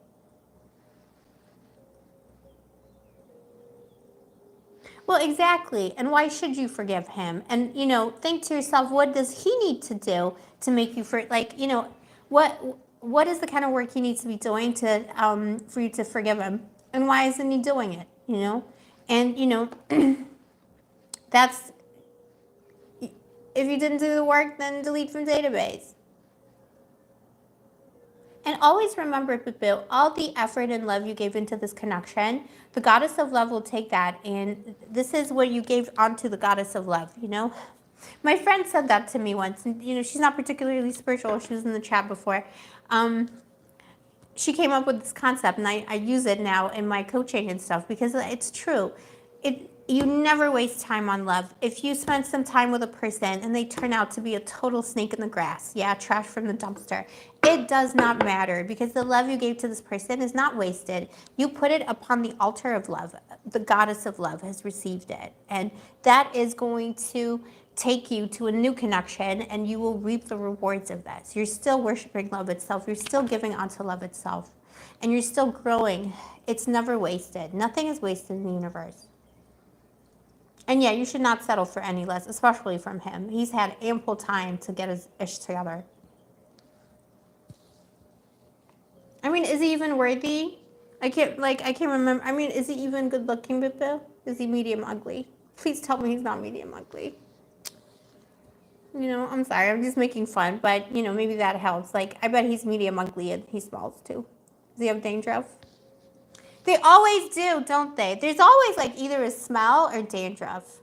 Well, exactly. And why should you forgive him? And, you know, think to yourself, what does he need to do to make you like, you know, what is the kind of work he needs to be doing to for you to forgive him? And why isn't he doing it? You know? And, you know, that's, if you didn't do the work, then delete from database. And always remember, Bill, all the effort and love you gave into this connection, the goddess of love will take that. And this is what you gave onto the goddess of love, you know? My friend said that to me once. And, you know, she's not particularly spiritual. She was in the chat before. She came up with this concept, and I use it now in my coaching and stuff because it's true. You never waste time on love. If you spend some time with a person and they turn out to be a total snake in the grass, yeah, trash from the dumpster, it does not matter because the love you gave to this person is not wasted. You put it upon the altar of love. The goddess of love has received it. And that is going to take you to a new connection, and you will reap the rewards of this. You're still worshiping love itself. You're still giving onto love itself. And you're still growing. It's never wasted. Nothing is wasted in the universe. And yeah, you should not settle for any less, especially from him. He's had ample time to get his ish together. I mean, is he even worthy? I can't remember. I mean, is he even good looking, Bill? Is he medium ugly? Please tell me he's not medium ugly. You know, I'm sorry, I'm just making fun, but you know, maybe that helps. Like, I bet he's medium ugly and he smells too. Does he have dandruff? They always do, don't they? There's always like either a smell or dandruff.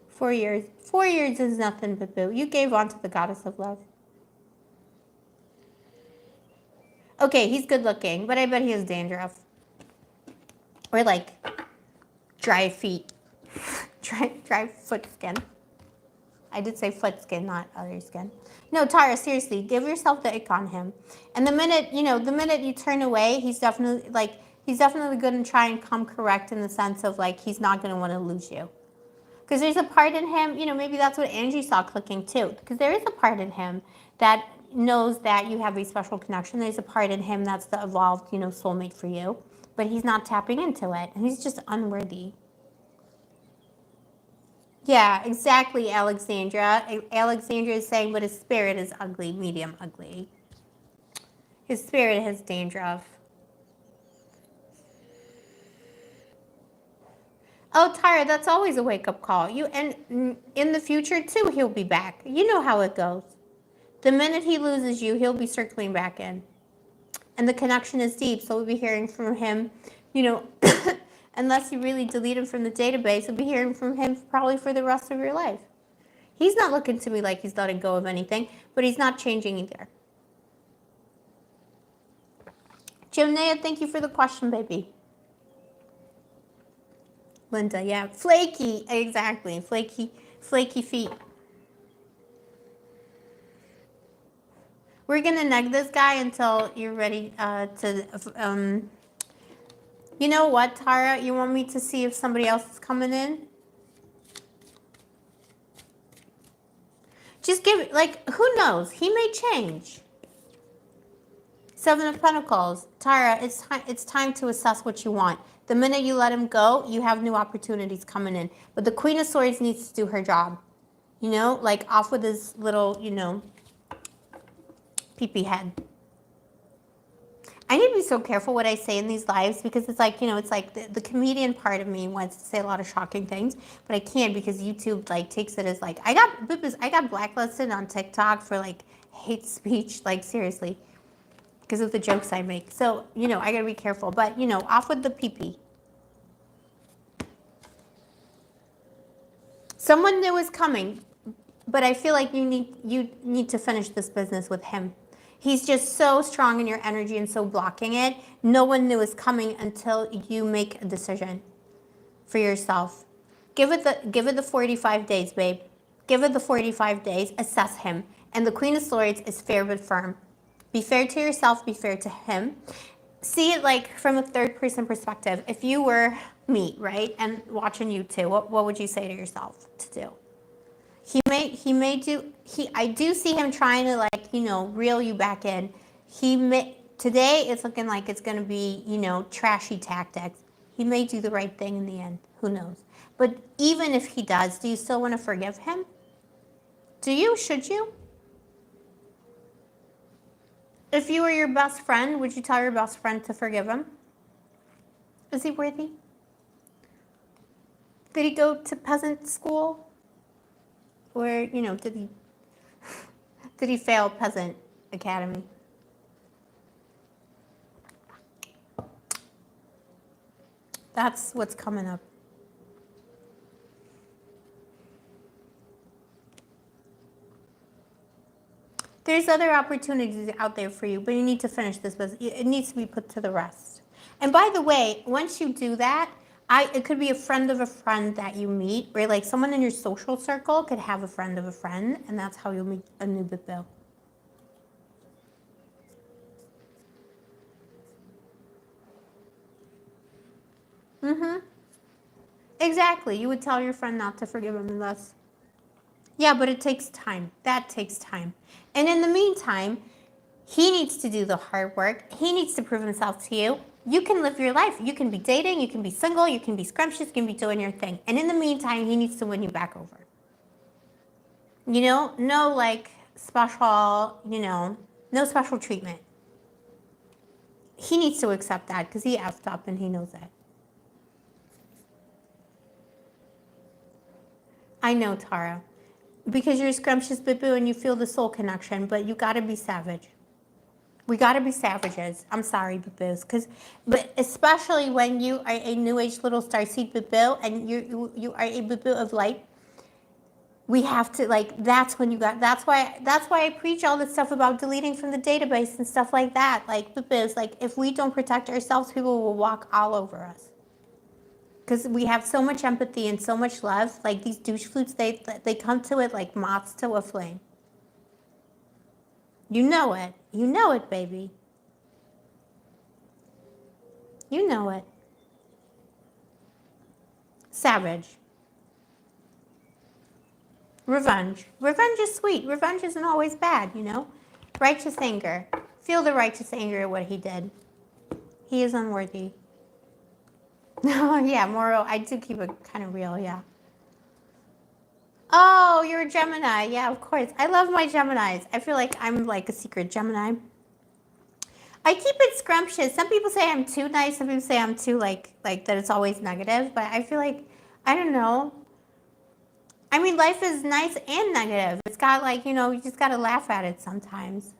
Four years. 4 years is nothing, boo. You gave on to the goddess of love. Okay, he's good looking, but I bet he has dandruff. Or like dry feet. dry foot skin. I did say foot skin, not other skin. No, Tara, seriously, give yourself the ick on him. And the minute you turn away, he's definitely going to try and come correct in the sense of like he's not going to want to lose you. Because there's a part in him, you know, maybe that's what Angie saw clicking too. Because there is a part in him that knows that you have a special connection. There's a part in him that's the evolved, you know, soulmate for you. But he's not tapping into it. And he's just unworthy. Yeah, exactly, Alexandra. Alexandra is saying, but his spirit is ugly, medium ugly. His spirit has dandruff. Oh, Tyra, that's always a wake-up call. And in the future, too, he'll be back. You know how it goes. The minute he loses you, he'll be circling back in. And the connection is deep, so we'll be hearing from him, you know, unless you really delete him from the database, we'll be hearing from him probably for the rest of your life. He's not looking to me like he's letting go of anything, but he's not changing either. Jimnea, thank you for the question, baby. Linda, yeah. Flaky, exactly. Flaky feet. We're going to neg this guy until you're ready to... You know what, Tara? You want me to see if somebody else is coming in? Just give it, like, who knows? He may change. Seven of Pentacles. Tara, it's time to assess what you want. The minute you let him go, you have new opportunities coming in. But the Queen of Swords needs to do her job. You know, like off with his little, you know, pee-pee head. I need to be so careful what I say in these lives because it's like, you know, it's like the comedian part of me wants to say a lot of shocking things, but I can't because YouTube like takes it as like, I got blacklisted on TikTok for like hate speech, like seriously, because of the jokes I make. So, you know, I gotta be careful, but you know, off with the pee-pee. Someone new is coming, but I feel like you need to finish this business with him. He's just so strong in your energy and so blocking it. No one new is coming until you make a decision for yourself. Give it the 45 days, babe. Give it the 45 days. Assess him. And the Queen of Swords is fair but firm. Be fair to yourself, be fair to him. See it like from a third person perspective. If you were me, right, and watching you two, what would you say to yourself to do? I do see him trying to, like, reel you back in. Today it's looking like it's going to be, trashy tactics. He may do the right thing in the end. Who knows? But even if he does, do you still want to forgive him? Do you? Should you? If you were your best friend, would you tell your best friend to forgive him? Is he worthy? Did he go to peasant school? Or, did he fail peasant academy? That's what's coming up. There's other opportunities out there for you, but you need to finish this business. It needs to be put to the rest. And by the way, once you do that, it could be a friend of a friend that you meet, or like someone in your social circle could have a friend of a friend, and that's how you'll meet a new Bill. Exactly. You would tell your friend not to forgive him unless... Yeah, but it takes time. That takes time. And in the meantime, he needs to do the hard work. He needs to prove himself to you. You can live your life. You can be dating. You can be single. You can be scrumptious. You can be doing your thing. And in the meantime, he needs to win you back over. No like special, no special treatment. He needs to accept that because he effed up and he knows it. I know, Tara. Because you're a scrumptious boo and you feel the soul connection, but you gotta be savage. We gotta be savages. I'm sorry, boo-boos. But especially when you are a new age little starseed boo and you are a boo of light, we have to, like, that's when that's why I preach all this stuff about deleting from the database and stuff like that. Like, boo-boos, like, if we don't protect ourselves, people will walk all over us. Because we have so much empathy and so much love. Like, these douche flutes, they come to it like moths to a flame. You know it. You know it, baby. You know it. Savage. Revenge. Revenge is sweet. Revenge isn't always bad, Righteous anger. Feel the righteous anger at what he did. He is unworthy. Yeah, moral. I do keep it kind of real, yeah. Oh, you're a Gemini. Yeah, of course. I love my Geminis. I feel like I'm like a secret Gemini. I keep it scrumptious. Some people say I'm too nice. Some people say I'm too like that it's always negative. But I feel like, I don't know. I mean, life is nice and negative. It's got like, you just got to laugh at it sometimes.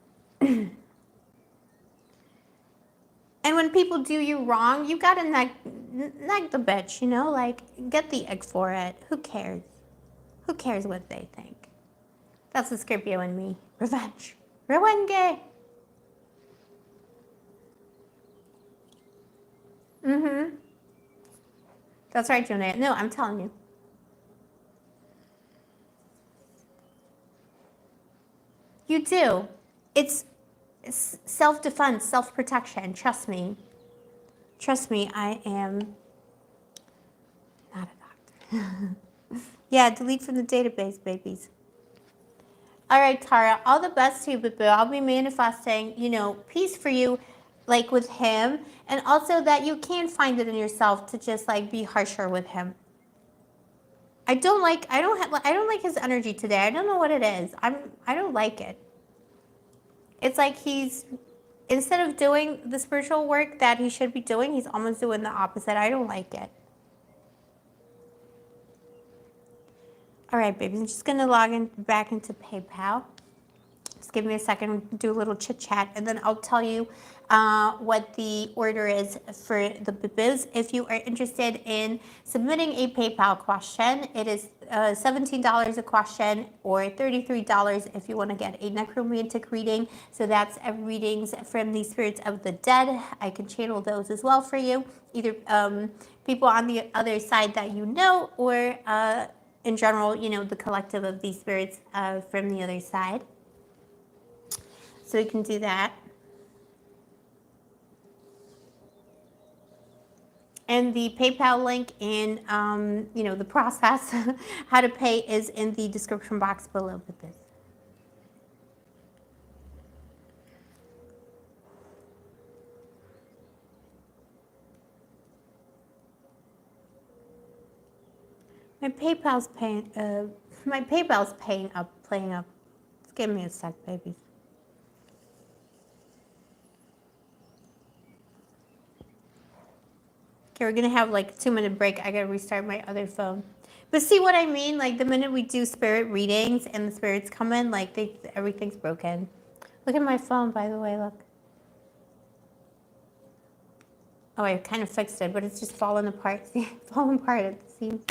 And when people do you wrong, you got to nag the bitch, like, get the ick for it. Who cares? Who cares what they think? That's the Scorpio in me. Revenge. Revenge. That's right, Jonah. No, I'm telling you. You do. It's self-defense, self-protection. Trust me. Trust me, I am not a doctor. Yeah, delete from the database, babies. All right, Tara, all the best to you, boo-boo. I'll be manifesting, peace for you, like, with him, and also that you can find it in yourself to just, like, be harsher with him. I don't like his energy today. I don't know what it is. I don't like it. It's like instead of doing the spiritual work that he should be doing, he's almost doing the opposite. I don't like it. All right, baby, I'm just going to log back into PayPal. Just give me a second, do a little chit chat, and then I'll tell you what the order is for the boo-boos. If you are interested in submitting a PayPal question, it is $17 a question or $33 if you want to get a necromantic reading. So that's readings from the spirits of the dead. I can channel those as well for you, either people on the other side that or in general, the collective of these spirits from the other side. So we can do that. And the PayPal link and, the process, how to pay is in the description box below with this. My PayPal's playing up. Give me a sec, babies. Okay, we're gonna have like a 2-minute break. I gotta restart my other phone. But see what I mean? Like the minute we do spirit readings and the spirits come in, like everything's broken. Look at my phone, by the way, look. Oh, I kind of fixed it, but it's just falling apart. See, falling apart at the seams.